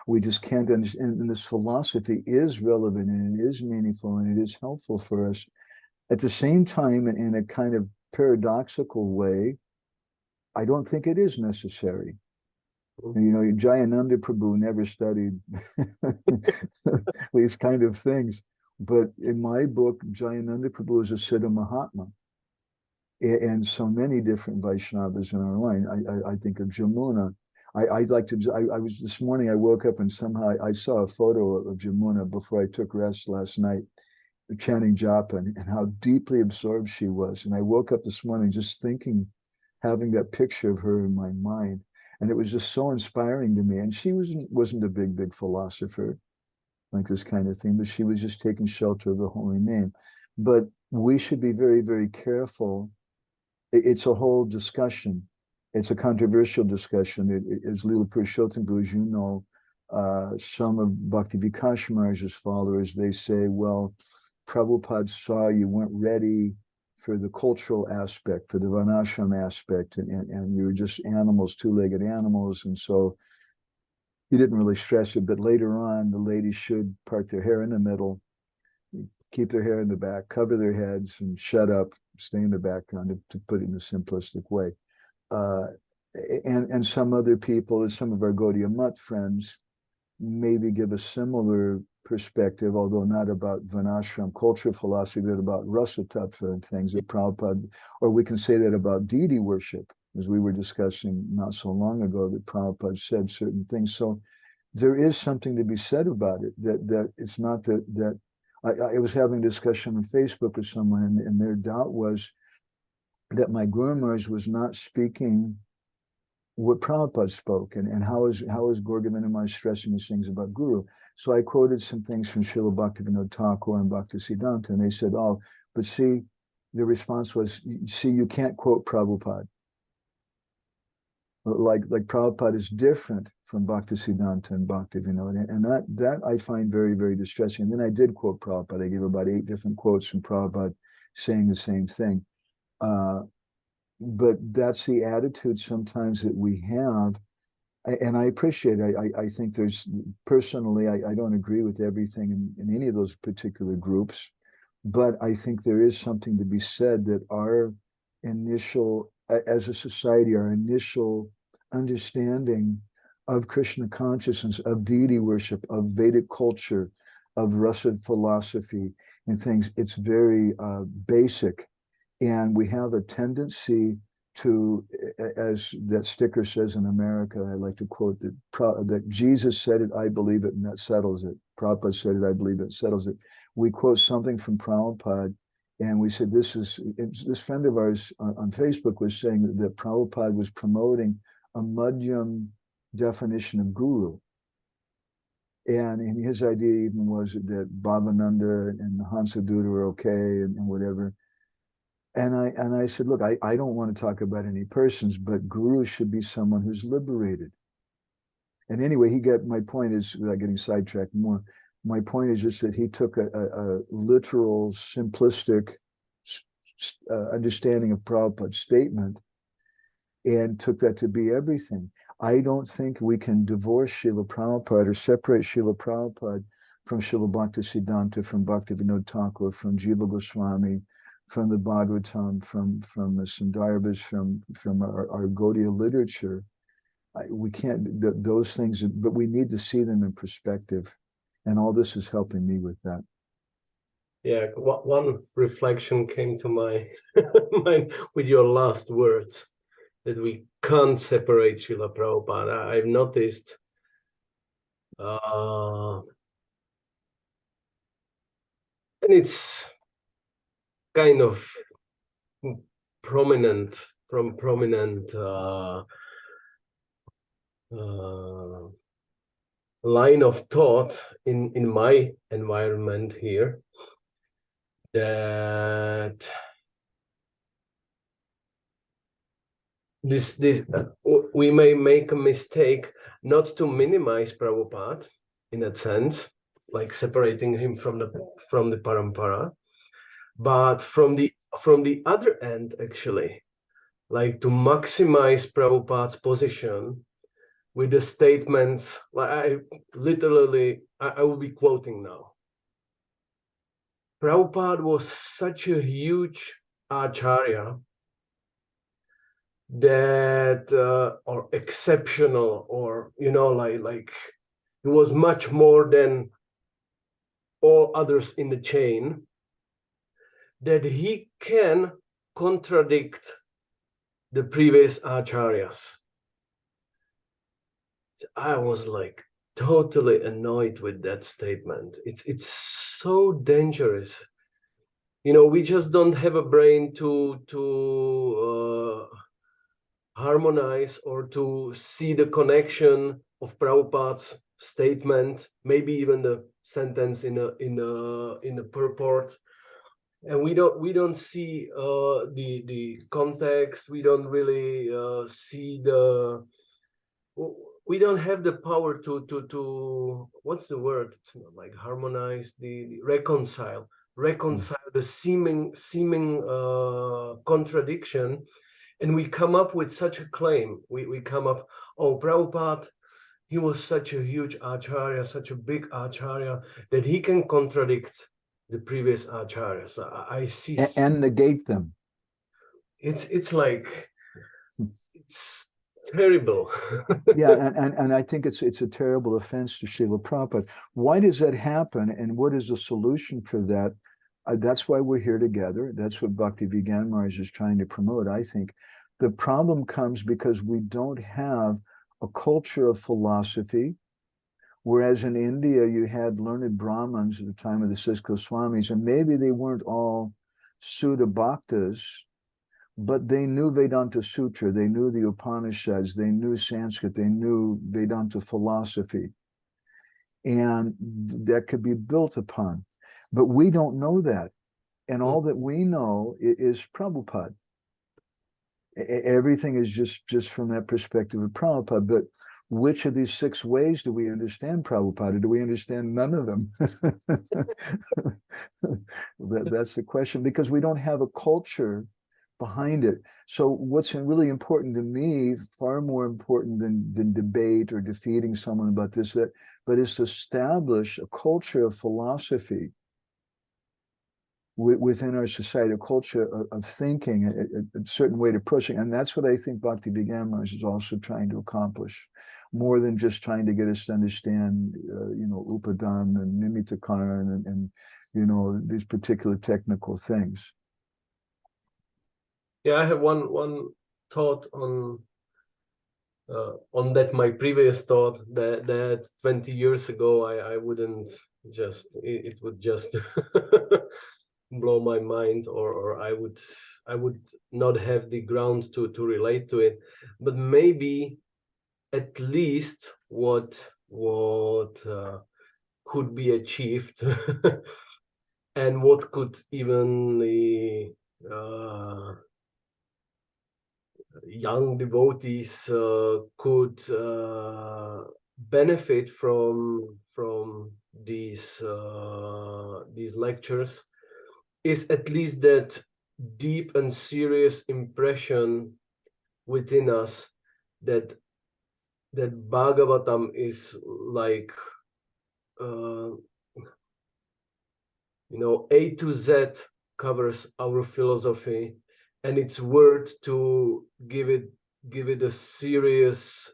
We just can't understand. And this philosophy is relevant and it is meaningful and it is helpful for us. At the same time, in a kind of paradoxical way, I don't think it is necessary. Jayananda Prabhu never studied these kind of things. But in my book, Jayananda Prabhu is a Siddha Mahatma. And so many different Vaishnavas in our line. I think of Jamuna. I'd like to, I was this morning, I woke up and somehow I saw a photo of Jamuna before I took rest last night, chanting japa, and how deeply absorbed she was. And I woke up this morning just thinking, having that picture of her in my mind. And it was just so inspiring to me. And she wasn't a big philosopher, like this kind of thing, but she was just taking shelter of the holy name. But we should be very careful. It's a whole discussion. It's a controversial discussion. As Leela Purushottam, as you know, some of Bhaktivedanta Maharaj's followers, they say, well, Prabhupada saw you weren't ready for the cultural aspect, for the Varnashram aspect, and you were just animals, two-legged animals, and so he didn't really stress it. But later on, the ladies should part their hair in the middle, keep their hair in the back, cover their heads, and shut up, stay in the background, to put it in a simplistic way. And some other people, some of our Gaudiya Math friends, maybe give a similar perspective, although not about Varnashram culture philosophy, but about Rasa Tattva and things that Prabhupada, or we can say that about deity worship, as we were discussing not so long ago, that Prabhupada said certain things. So there is something to be said about it, that it's not that I was having a discussion on Facebook with someone, and their doubt was that my Guru Maharaj was not speaking what Prabhupada spoke, and how is Gorgavinda Maharaj stressing these things about Guru. So I quoted some things from Srila Bhaktivinoda Thakur and Bhaktisiddhanta, and they said, oh, but see, the response was, see, you can't quote Prabhupada. Like Prabhupada is different from Bhaktisiddhanta and Bhaktivinoda, and that I find very distressing. And then I did quote Prabhupada. I gave about 8 different quotes from Prabhupada saying the same thing. But that's the attitude sometimes that we have, and I appreciate it. I think there's, personally, I don't agree with everything in any of those particular groups, but I think there is something to be said that our initial, as a society, our initial understanding of Krishna consciousness, of deity worship, of Vedic culture, of Rasa philosophy and things, it's very basic. And we have a tendency to, as that sticker says in America, I like to quote that Jesus said it, I believe it, and that settles it. Prabhupada said it, I believe it, settles it. We quote something from Prabhupada, and we said, this friend of ours on Facebook was saying that Prabhupada was promoting a Madhyam definition of Guru. And his idea even was that Bhavananda and Hansadutta were okay and whatever. And I said, look, I don't want to talk about any persons, but Guru should be someone who's liberated. And anyway, my point is, without getting sidetracked more, my point is just that he took a literal, simplistic understanding of Prabhupada's statement and took that to be everything. I don't think we can divorce Srila Prabhupada or separate Srila Prabhupada from Srila Bhaktisiddhanta, from Bhaktivinoda Thakur, from Jiva Goswami, from the Bhagavatam, from the Sandarbhas, from our Gaudiya literature. We can't, those things, but we need to see them in perspective. And all this is helping me with that. Yeah, one reflection came to my mind with your last words, that we can't separate Srila Prabhupada. I've noticed and it's kind of prominent line of thought in my environment here, that we may make a mistake not to minimize Prabhupada in a sense, like separating him from the parampara, but from the other end, actually, like to maximize Prabhupada's position with the statements, like I will be quoting now. Prabhupada was such a huge acharya that, or exceptional, or, like he was much more than all others in the chain, that he can contradict the previous acharyas. I was like totally annoyed with that statement. It's so dangerous. You know, we just don't have a brain to harmonize or to see the connection of Prabhupada's statement, maybe even the sentence in a purport, and we don't see the context. We don't really see we don't have the power to what's the word? It's not like harmonize, the reconcile the seeming contradiction, and we come up with such a claim. We come up, oh, Prabhupada, he was such a huge acharya, such a big acharya, that he can contradict the previous acharyas. I see. And negate them. It's like, it's terrible. Yeah, and I think it's a terrible offense to Srila Prabhupada. Why does that happen, and what is the solution for that? That's why we're here together. That's what Bhakti Vigyan Maharaj is trying to promote, I think. The problem comes because we don't have a culture of philosophy, whereas in India you had learned Brahmins at the time of the Six Goswamis, and maybe they weren't all Sudha Bhaktas, but they knew Vedanta Sutra, they knew the Upanishads, they knew Sanskrit, they knew Vedanta philosophy, and that could be built upon. But we don't know that, and all that we know is Prabhupada. Everything is just from that perspective of Prabhupada. But which of these 6 ways do we understand Prabhupada? Do we understand none of them? That's the question, because we don't have a culture behind it. So what's really important to me, far more important than debate or defeating someone about this, that, but is to establish a culture of philosophy within our society, a culture of thinking, a certain way to pushing. And that's what I think Bhakti Vigyan Maharaj is also trying to accomplish, more than just trying to get us to understand, Upadan and Nimittakaran and these particular technical things. Yeah, I have one thought on that. My previous thought that 20 years ago I wouldn't just, it would just blow my mind, or I would not have the ground to relate to it. But maybe at least what could be achieved and what could even the young devotees could benefit from these lectures is at least that deep and serious impression within us that Bhagavatam is like A to Z covers our philosophy, and it's worth to give it a serious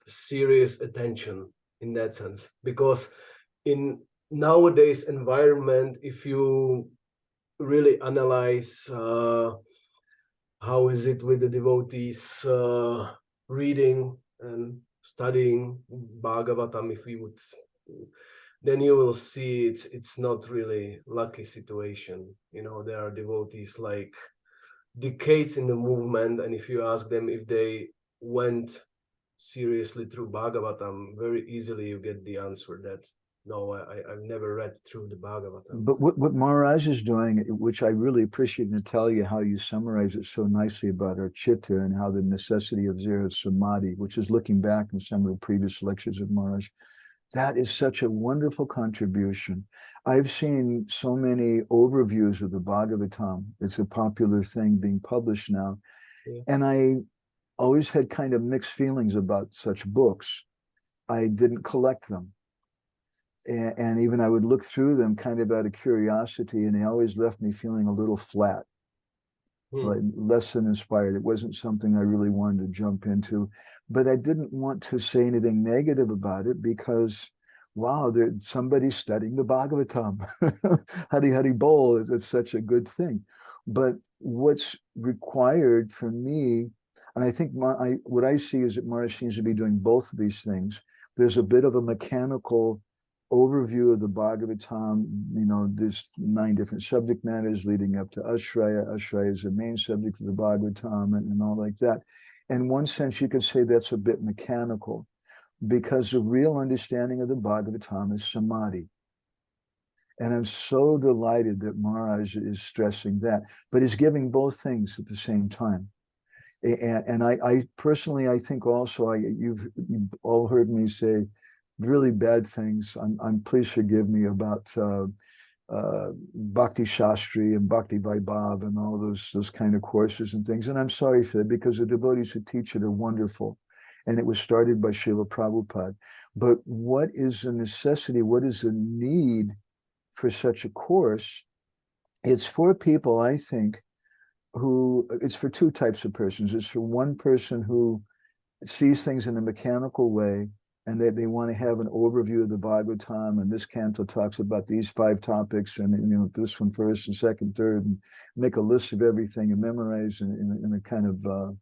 attention in that sense. Because in nowadays environment, if you really analyze how is it with the devotees reading and studying Bhagavatam, if we would, then you will see it's not really lucky situation. There are devotees like decades in the movement, and if you ask them if they went seriously through Bhagavatam, very easily you get the answer that no, I've never read through the Bhagavatam. But what Maharaj is doing, which I really appreciate, Natalia, how you summarize it so nicely about our chitta and how the necessity of zero samadhi, which is looking back in some of the previous lectures of Maharaj, that is such a wonderful contribution. I've seen so many overviews of the Bhagavatam. It's a popular thing being published now. Yeah. And I always had kind of mixed feelings about such books. I didn't collect them. And even I would look through them kind of out of curiosity, and they always left me feeling a little flat, like less than inspired. It wasn't something I really wanted to jump into, but I didn't want to say anything negative about it because, wow, somebody's studying the Bhagavatam. Hari Hari Bol, it's such a good thing. But what's required for me, and I think what I see is that Maharaj seems to be doing both of these things. there's a bit of a mechanical overview of the Bhagavatam. You know, there's 9 different subject matters leading up to Ashraya. Ashraya is the main subject of the Bhagavatam and all like that. In one sense, you could say that's a bit mechanical, because the real understanding of the Bhagavatam is samadhi. And I'm so delighted that Maharaj is stressing that, but he's giving both things at the same time. And I personally, I think also, you've all heard me say really bad things. Please forgive me about Bhakti Shastri and Bhakti Vaibhav and all those kind of courses and things. And I'm sorry for that, because the devotees who teach it are wonderful. And it was started by Srila Prabhupada. But what is the necessity? What is the need for such a course? It's for people, I think, it's for 2 types of persons. It's for one person who sees things in a mechanical way, and they want to have an overview of the Bhagavatam, and this canto talks about these 5 topics, and this one first and second, third, and make a list of everything and memorize in a kind of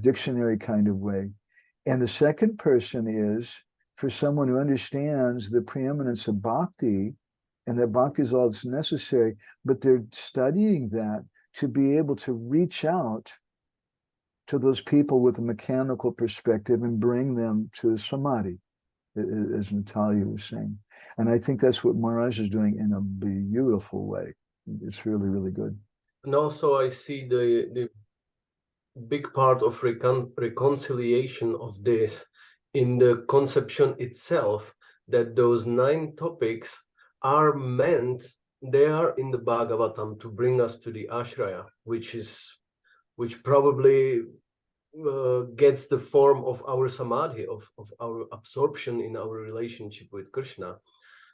dictionary kind of way. And the second person is for someone who understands the preeminence of bhakti, and that bhakti is all that's necessary, but they're studying that to be able to reach out to those people with a mechanical perspective and bring them to samadhi, as Natalia was saying. And I think that's what Maharaj is doing in a beautiful way. It's really, really good. And also I see the big part of reconciliation of this in the conception itself, that those 9 topics are meant, they are in the Bhagavatam to bring us to the Ashraya, which probably gets the form of our samadhi, of our absorption in our relationship with Krishna.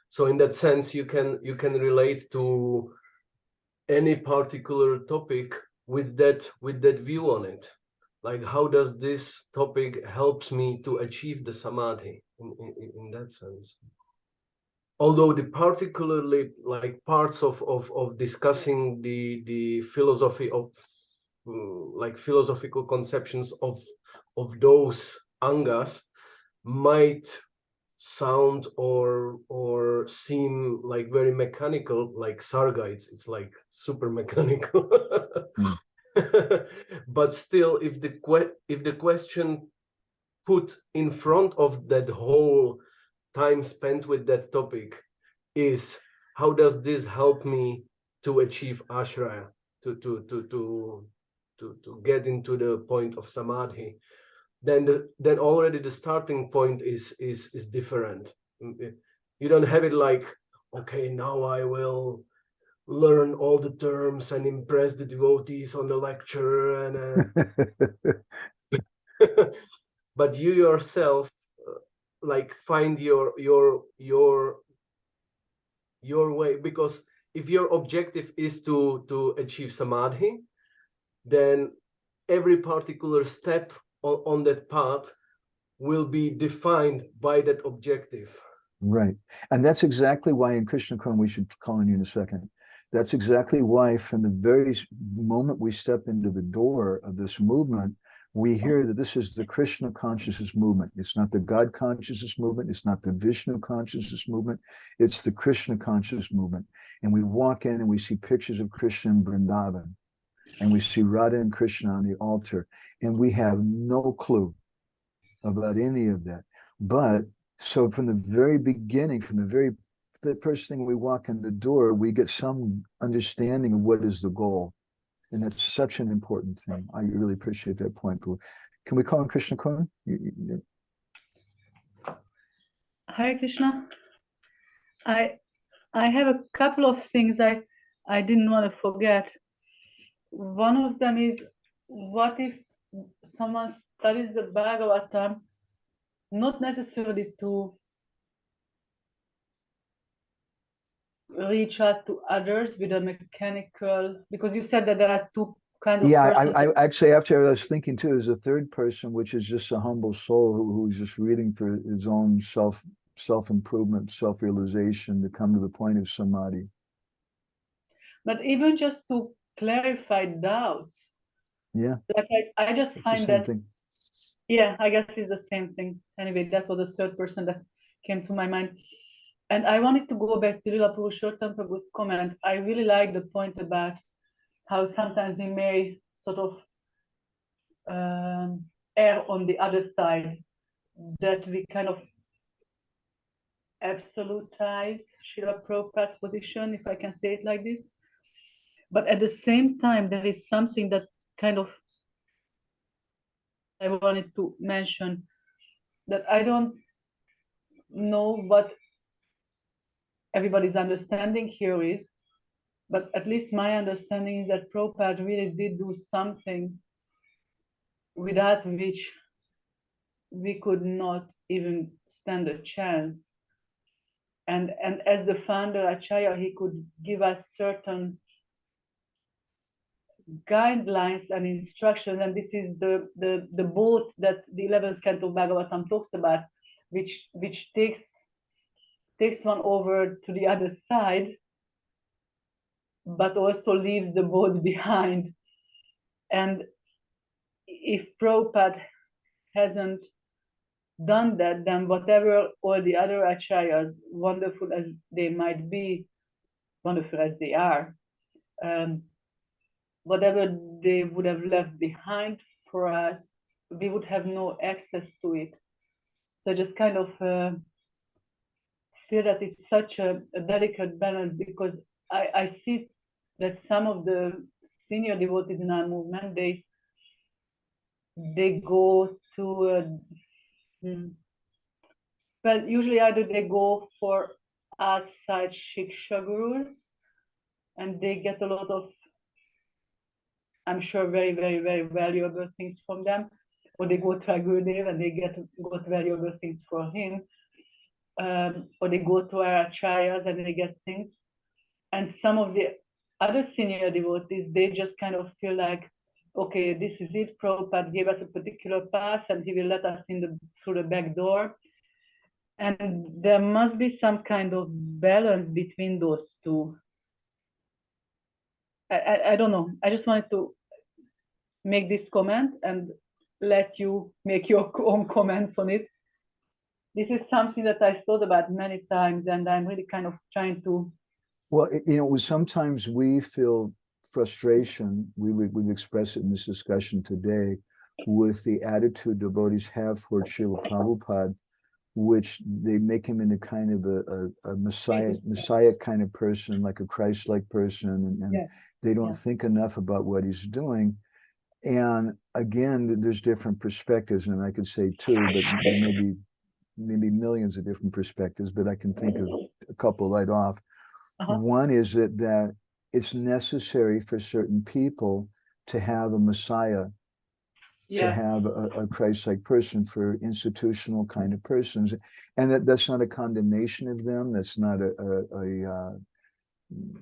So in that sense, you can relate to any particular topic with that view on it. Like, how does this topic helps me to achieve the samadhi in that sense? Although the particularly like parts of discussing the philosophy of like philosophical conceptions of those angas might sound or seem like very mechanical, like sarga, it's like super mechanical. But still, if the question put in front of that whole time spent with that topic is, how does this help me to achieve ashraya, to get into the point of samadhi, then already the starting point is different. You don't have it like, okay, now I will learn all the terms and impress the devotees on the lecture, and but you yourself like find your way, because if your objective is to achieve samadhi, then every particular step on that path will be defined by that objective. Right. And that's exactly why in Krishna Kon, we should call on you in a second. That's exactly why from the very moment we step into the door of this movement, we hear that this is the Krishna consciousness movement. It's not the God consciousness movement. It's not the Vishnu consciousness movement. It's the Krishna consciousness movement. And we walk in and we see pictures of Krishna in Vrindavan. And we see Radha and Krishna on the altar. And we have no clue about any of that. But so from the very beginning, the first thing we walk in the door, we get some understanding of what is the goal. And that's such an important thing. I really appreciate that point. Can we call him Krishna Kun? Hare Krishna. I have a couple of things I didn't want to forget. One of them is, what if someone studies the Bhagavatam not necessarily to reach out to others with a mechanical, because you said that there are 2 kinds of persons. I actually, after I was thinking too, there's a third person, which is just a humble soul who's just reading for his own self-improvement, self-realization to come to the point of samadhi. But even just to clarify doubts. Yeah. Like I just find that thing. Yeah, I guess it's the same thing. Anyway, that was the third person that came to my mind. And I wanted to go back to Lila Purushottam Prabhu's comment. I really like the point about how sometimes we may sort of err on the other side, that we kind of absolutize Srila Prabhupada's position, if I can say it like this. But at the same time, there is something that kind of I wanted to mention, that I don't know what everybody's understanding here is, but at least my understanding is that Prabhupada really did do something without which we could not even stand a chance. And as the founder Acharya, he could give us certain guidelines and instructions, and this is the boat that the 11th canto of Bhagavatam talks about, which takes one over to the other side, but also leaves the boat behind. And if Prabhupada hasn't done that, then whatever all the other acharyas, wonderful as they might be, wonderful as they are, whatever they would have left behind for us, we would have no access to it. So I just kind of feel that it's such a delicate balance, because I see that some of the senior devotees in our movement, they go to well, usually either they go for outside shiksha gurus, and they get a lot of, I'm sure, very, very, very valuable things from them, or they go to a Gurudev and they got valuable things for him, or they go to our acharyas and they get things. And some of the other senior devotees, they just kind of feel like, okay, this is it. Prabhupada gave us a particular path and he will let us in through the back door. And there must be some kind of balance between those two. I don't know. I just wanted to make this comment and let you make your own comments on it. This is something that I thought about many times, and I'm really kind of trying to. Well, sometimes we feel frustration. We've expressed it in this discussion today with the attitude devotees have toward Srila Prabhupada, which they make him into kind of a messiah kind of person, like a Christ-like person, and they don't think enough about what he's doing. And again, there's different perspectives, and I could say two, but maybe millions of different perspectives, but I can think of a couple right off. One is that it's necessary for certain people to have a messiah, to have a Christ-like person, for institutional kind of persons, and that's not a condemnation of them. That's not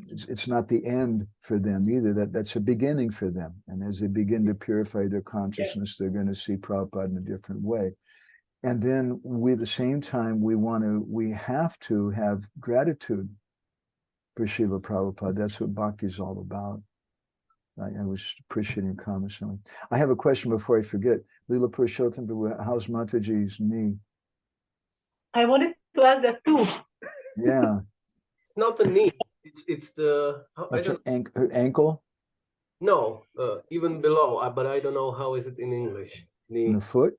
it's not the end for them either. That's a beginning for them, and as they begin to purify their consciousness, they're going to see Prabhupada in a different way. And then at the same time, we have to have gratitude for Srila Prabhupada. That's what Bhakti is all about. I was appreciating your comments. I have a question before I forget. Lila Purushottam, how's Mataji's knee? I wanted to ask that too. Yeah. It's not the knee. It's the her ankle? No, even below. But I don't know how is it in English. Knee. In the foot?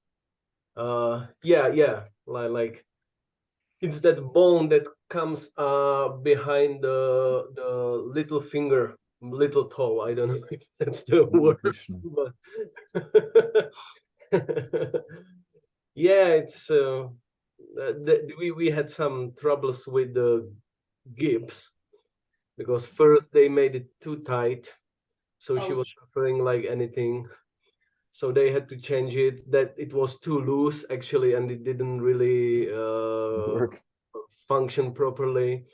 Yeah. Like it's that bone that comes behind the little finger, little toe. I don't know if that's the word, but yeah, it's we had some troubles with the gips, because first they made it too tight, so she was suffering like anything. So they had to change it. That it was too loose actually, and it didn't really function properly.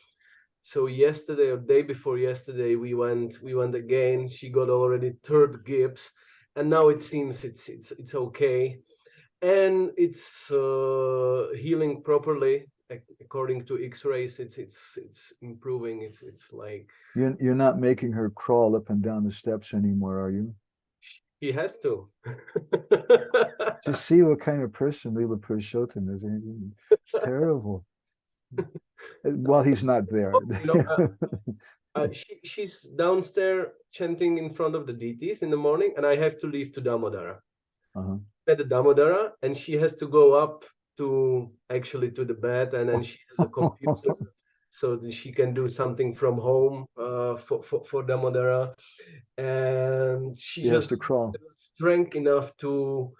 So yesterday or day before yesterday, we went again. She got already third gips, and now it seems it's okay, and it's healing properly according to X-rays. It's improving. It's like you're not making her crawl up and down the steps anymore, are you? He has to. Just see what kind of person Lila Purushottam is. It's terrible. While he's not there. You know, she's downstairs chanting in front of the deities in the morning, and I have to leave to Damodara. At the Damodara, and she has to go up to actually to the bed, and then she has a computer, so that she can do something from home for Damodara, and she has just to crawl. Strength enough to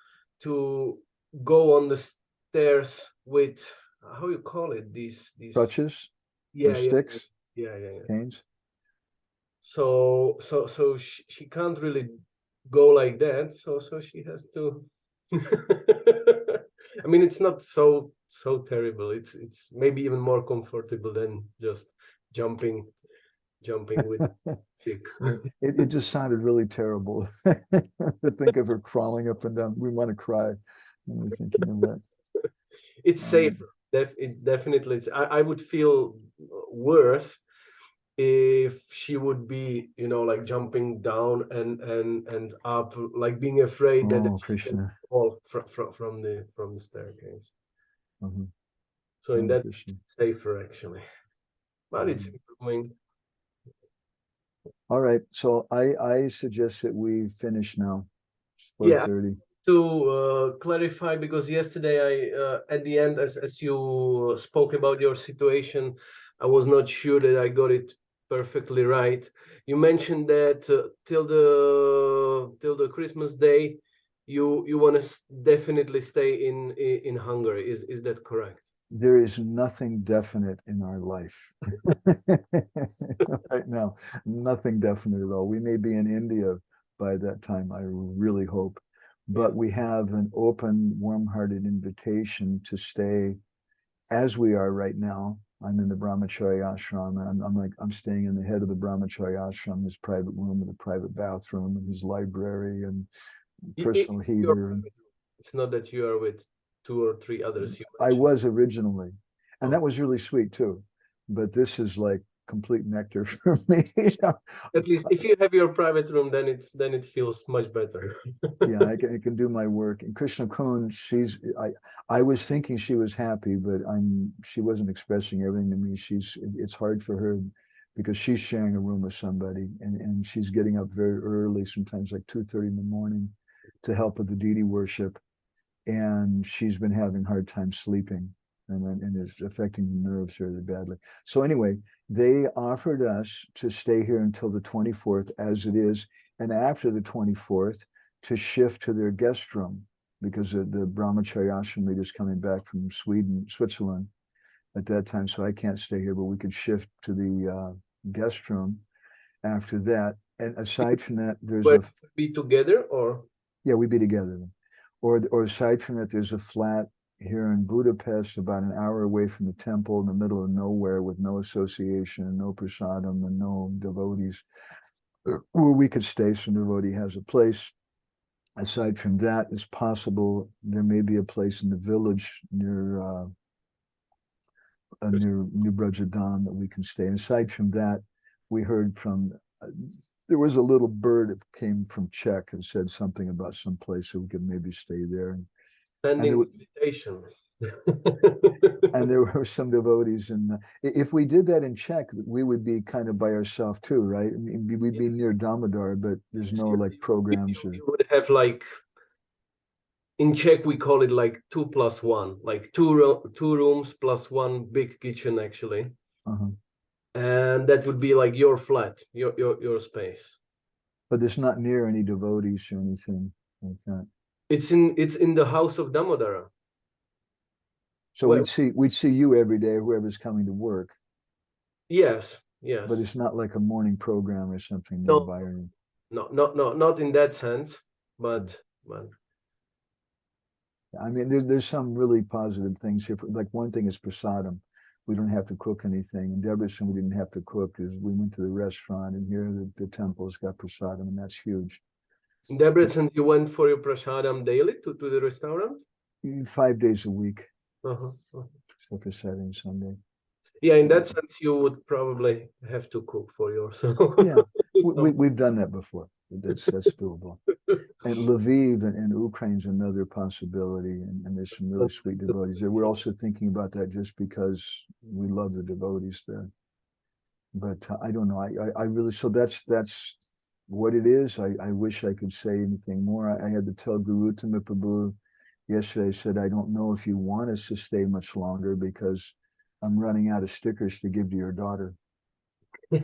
go on the stairs with how you call it, these crutches, yeah, sticks, yeah, canes. So she can't really go like that, so she has to. I mean, it's not so terrible. It's maybe even more comfortable than just jumping with sticks. It just sounded really terrible to think of her crawling up and down. We want to cry when we're thinking of that. It's safer. Definitely. I would feel worse if she would be, you know, like jumping down and up, like being afraid that she can fall from the staircase. So in that it's safer actually, but it's improving. All right, so I suggest that we finish now. It's 4:30. Yeah. To clarify, because yesterday I at the end, as you spoke about your situation, I was not sure that I got it perfectly right. You mentioned that till the Christmas day, you want to definitely stay in Hungary. Is that correct? There is nothing definite in our life right now. Nothing definite at all. We may be in India by that time, I really hope. But we have an open, warm-hearted invitation to stay as we are right now. I'm in the Brahmacharya ashram, and I'm staying in the head of the Brahmacharya ashram, his private room with a private bathroom and his library and personal heater. It's not that you are with 2 or 3 others. I was originally, and that was really sweet too. But this is like complete nectar for me. At least if you have your private room, then it feels much better. Yeah, I can do my work. And Krishna Kun, I was thinking she was happy, but she wasn't expressing everything to me. It's hard for her because she's sharing a room with somebody, and she's getting up very early, sometimes like 2:30 in the morning, to help with the deity worship. And she's been having a hard time sleeping, and it's affecting the nerves really badly. So anyway, they offered us to stay here until the 24th as it is, and after the 24th to shift to their guest room, because the Brahmacharya ashram leader is coming back from Switzerland at that time, so I can't stay here, but we could shift to the guest room after that. And aside from that, there's be together, or yeah, we'd be together. Or aside from that, there's a flat here in Budapest, about an hour away from the temple, in the middle of nowhere, with no association, no prasadam, and no devotees, where we could stay. So devotee has a place. Aside from that, it's possible there may be a place in the village near New Brajadam that we can stay. And aside from that, we heard from there was a little bird that came from Czech and said something about some place so we could maybe stay there. Sending invitation. And there were some devotees, and if we did that in Czech, we would be kind of by ourselves too, right? I mean, we'd be near Damodar, but there's no like programs. You would have like, in Czech we call it like 2+1, like two rooms plus one big kitchen actually. And that would be like your flat, your space. But it's not near any devotees or anything like that. It's in the house of Damodara. So we'd see you every day, whoever's coming to work. Yes. But it's not like a morning program or something nearby. No, not in that sense, but I mean, there's some really positive things here. Like one thing is prasadam. We don't have to cook anything. In Debrecen, we didn't have to cook because we went to the restaurant, and here the temple's got prasadam, and that's huge. In Debrecen, you went for your prasadam daily to the restaurant? 5 days a week. So for Saturday and Sunday. Yeah, in that sense, you would probably have to cook for yourself. Yeah, we've done that before. That's doable. And Lviv and Ukraine's another possibility, and there's some really sweet devotees there. We're also thinking about that just because we love the devotees there. But I don't know. I really, so that's what it is. I wish I could say anything more. I had to tell Guru Prabhu yesterday. I said, I don't know if you want us to stay much longer because I'm running out of stickers to give to your daughter. He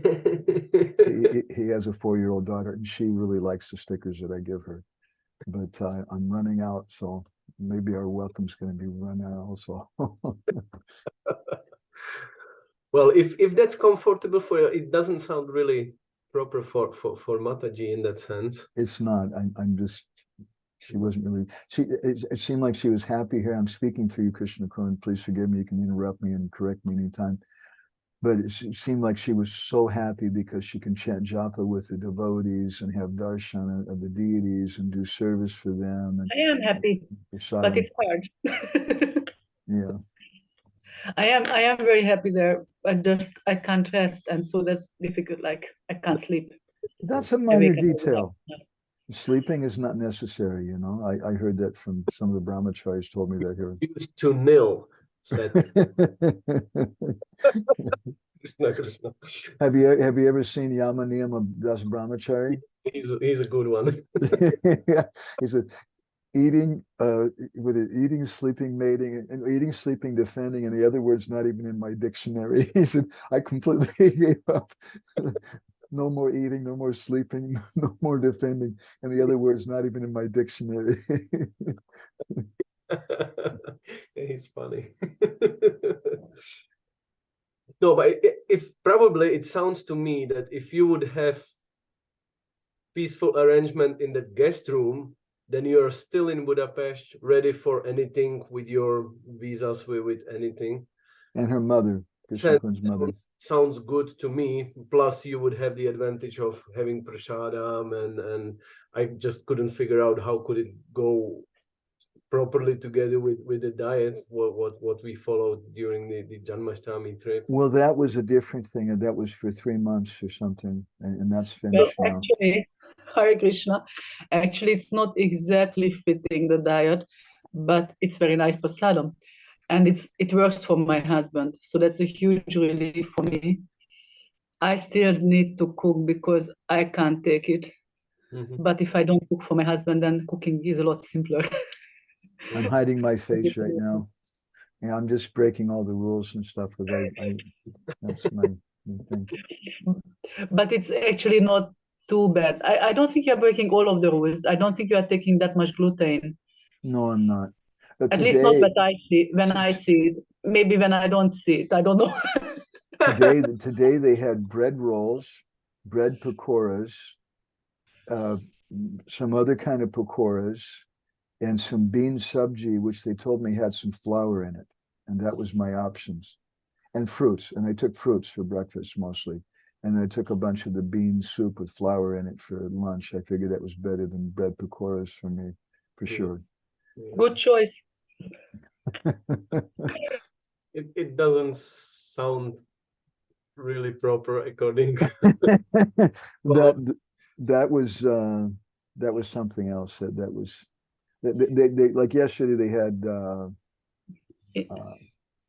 has a 4-year-old daughter, and she really likes the stickers that I give her. But I'm running out, so maybe our welcome's going to be run out also. Well, if that's comfortable for you, it doesn't sound really proper for Mataji in that sense. It's not. I'm just. She wasn't really. It seemed like she was happy here. I'm speaking for you, Krishna Kun. Please forgive me. You can interrupt me and correct me anytime. But it seemed like she was so happy because she can chant japa with the devotees and have darshan of the deities and do service for them. And I am happy, but it's hard. Yeah. I am very happy there. I can't rest, and so that's difficult. Like I can't sleep. That's a minor detail. Sleeping is not necessary, you know. I heard that from some of the brahmacharis told me that here. Used to nil, said. Krishna. Have you ever seen Yamaniyam of Das Brahmachari? He's a good one. Yeah. He said eating with it, eating, sleeping, mating, and eating, sleeping, defending, and the other words not even in my dictionary. He said, I completely gave up. No more eating, no more sleeping, no more defending, and the other words not even in my dictionary. He's funny. No, but if probably it sounds to me that if you would have peaceful arrangement in the guest room, then you are still in Budapest, ready for anything with your visas, with anything. And her mother, Krishna Kun's mother. Sounds good to me. Plus, you would have the advantage of having prasadam, and I just couldn't figure out how could it go properly together with the diet, what we followed during the Janmashtami trip. Well, that was a different thing, and that was for 3 months or something, and that's finished now. Actually, Hare Krishna, actually it's not exactly fitting the diet, but it's very nice prasadam, and it works for my husband, so that's a huge relief for me. I still need to cook because I can't take it. But if I don't cook for my husband, then cooking is a lot simpler. I'm hiding my face right now. Yeah, I'm just breaking all the rules and stuff because that's my thing. But it's actually not too bad. I don't think you're breaking all of the rules. I don't think you are taking that much gluten. No, I'm not. But at least not what I see. When I see it, maybe when I don't see it, I don't know. Today they had bread rolls, bread pakoras, some other kind of pakoras, and some bean sabji, which they told me had some flour in it. And that was my options. And fruits. And I took fruits for breakfast mostly. And I took a bunch of the bean soup with flour in it for lunch. I figured that was better than bread pakoras for me, for sure. Good choice. It doesn't sound really proper according. that was something else. That was they like yesterday they had the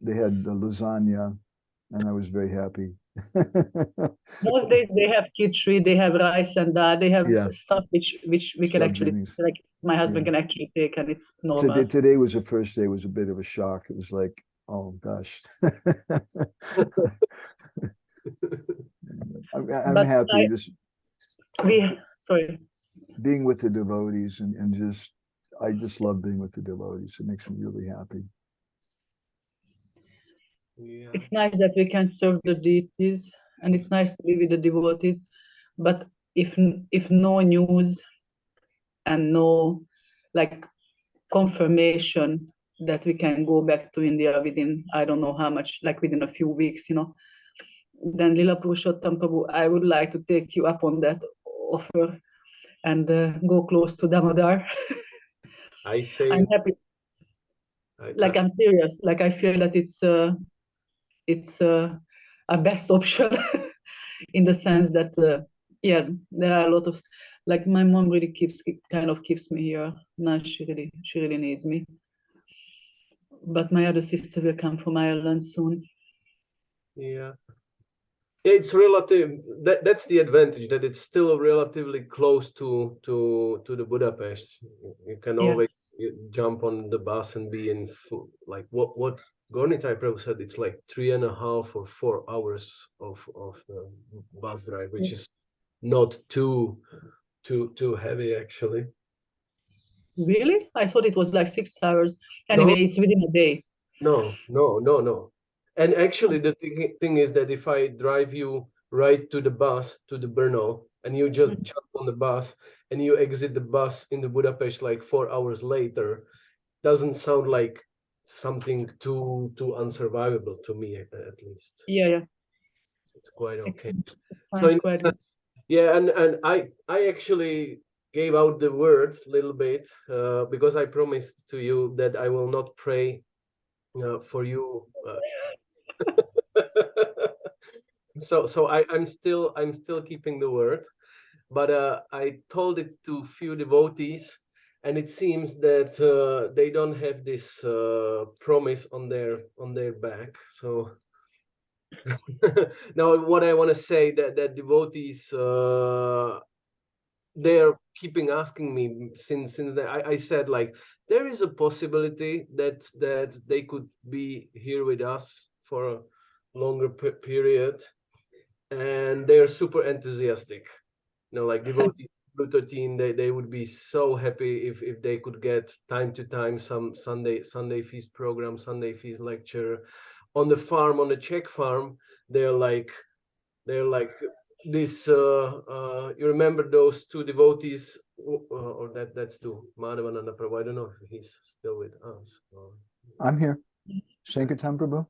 lasagna, and I was very happy. Most days they have khichdi, they have rice and dal, they have stuff which we can actually, like my husband can actually take, and it's normal. Today was the first day. It was a bit of a shock. It was like, oh gosh. I'm happy. Being with the devotees and I just love being with the devotees. It makes me really happy. Yeah. It's nice that we can serve the deities, and it's nice to be with the devotees. But if no news and no like confirmation that we can go back to India within I don't know how much, like within a few weeks, then Lila Purushottam Prabhu, I would like to take you up on that offer and go close to Damodar. I say I'm happy. I'm serious. Like I feel that it's a best option in the sense that yeah, there are a lot of, like, my mom really kind of keeps me here. Now she really needs me. But my other sister will come from Ireland soon. Yeah. It's relative. That's the advantage, that it's still relatively close to the Budapest. You can always jump on the bus and be in full, like what Gornitai Prabhu said. It's like 3.5 or 4 hours of bus drive, which is not too heavy actually. Really? I thought it was like 6 hours. Anyway, No. it's within a day. No. And actually, the thing is that if I drive you right to the bus, to the Brno, and you just jump on the bus and you exit the bus in the Budapest like 4 hours later, doesn't sound like something too unsurvivable to me, at least. Yeah. It's quite okay. It sounds quite good. Yeah, and I actually gave out the words a little bit because I promised to you that I will not pray for you. So I'm still keeping the word, but I told it to few devotees, and it seems that they don't have this promise on their back. So now what I want to say, that devotees they are keeping asking me since I said, like, there is a possibility that they could be here with us for a longer period, and they are super enthusiastic. Like devotees Pluto team, they would be so happy if they could get time to time some Sunday feast program, Sunday feast lecture on the farm, on the Czech farm. They're like this. You remember those two devotees, or that's two, Madhavananda Prabhu. I don't know if he's still with us. I'm here. Sankirtan Prabhu.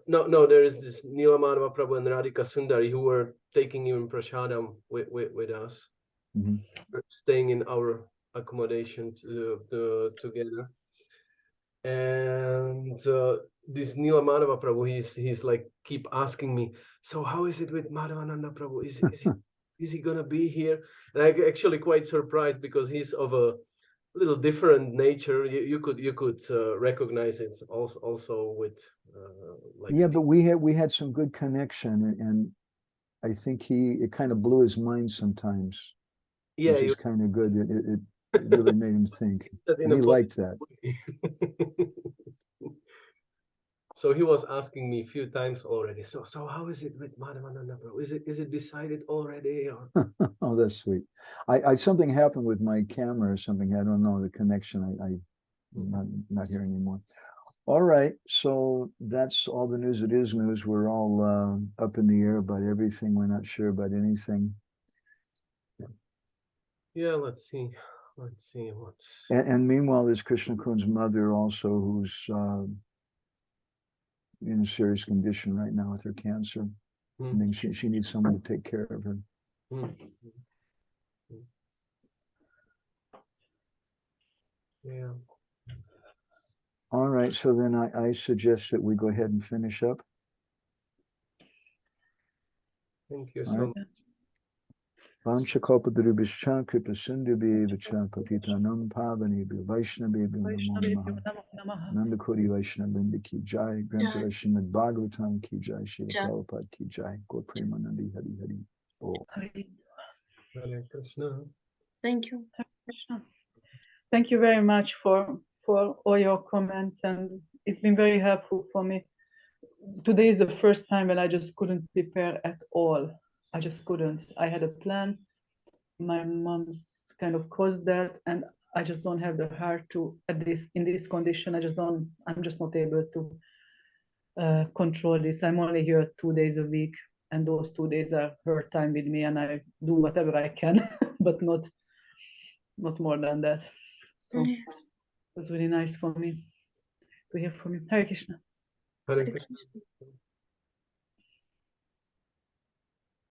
No, there is this Nila Madhava Prabhu and Radhika Sundari who were taking even prasadam with us, staying in our accommodation together. And this Nila Madhava Prabhu, he's like keep asking me, so how is it with Madhavananda Prabhu? Is he gonna be here? And I'm actually quite surprised because he's of a little different nature. You could recognize it also with like yeah, but we had some good connection, and I think it kind of blew his mind sometimes. Yeah, which is kind of good. It really made him think, and he liked that. So he was asking me a few times already. So how is it with Madhavananda Prabhu? Is it decided already? Or? Oh, that's sweet. I something happened with my camera or something. I don't know the connection. I'm not here anymore. All right, so that's all the news. It is news. We're all up in the air about everything. We're not sure about anything. Yeah, let's see what's. And meanwhile, there's Krishna Kun's mother also, who's in a serious condition right now with her cancer. I think she needs someone to take care of her. Yeah. All right, so then I suggest that we go ahead and finish up. Thank you so much. Vanchakalpadurubhischa kripasindhubhyevacha patitanam pavanebhyo Vaishnavebhyo namo namaha. Nandakoti Vaishnavinda ki jai, Granta Vaishnavad Bhagavatam ki jai, Srila Prabhupada ki jai, Gaur Premanandi Hari Hari. Oh. Hare Krishna. Thank you. Thank you very much for all your comments, and it's been very helpful for me. Today is the first time when I just couldn't prepare at all. I just couldn't. I had a plan. My mom's kind of caused that, and I just don't have the heart to, in this condition, I'm just not able to control this. I'm only here 2 days a week, and those 2 days are her time with me, and I do whatever I can, but not more than that. So yes. It was really nice for me to hear from you. Hare Krishna. Hare Krishna.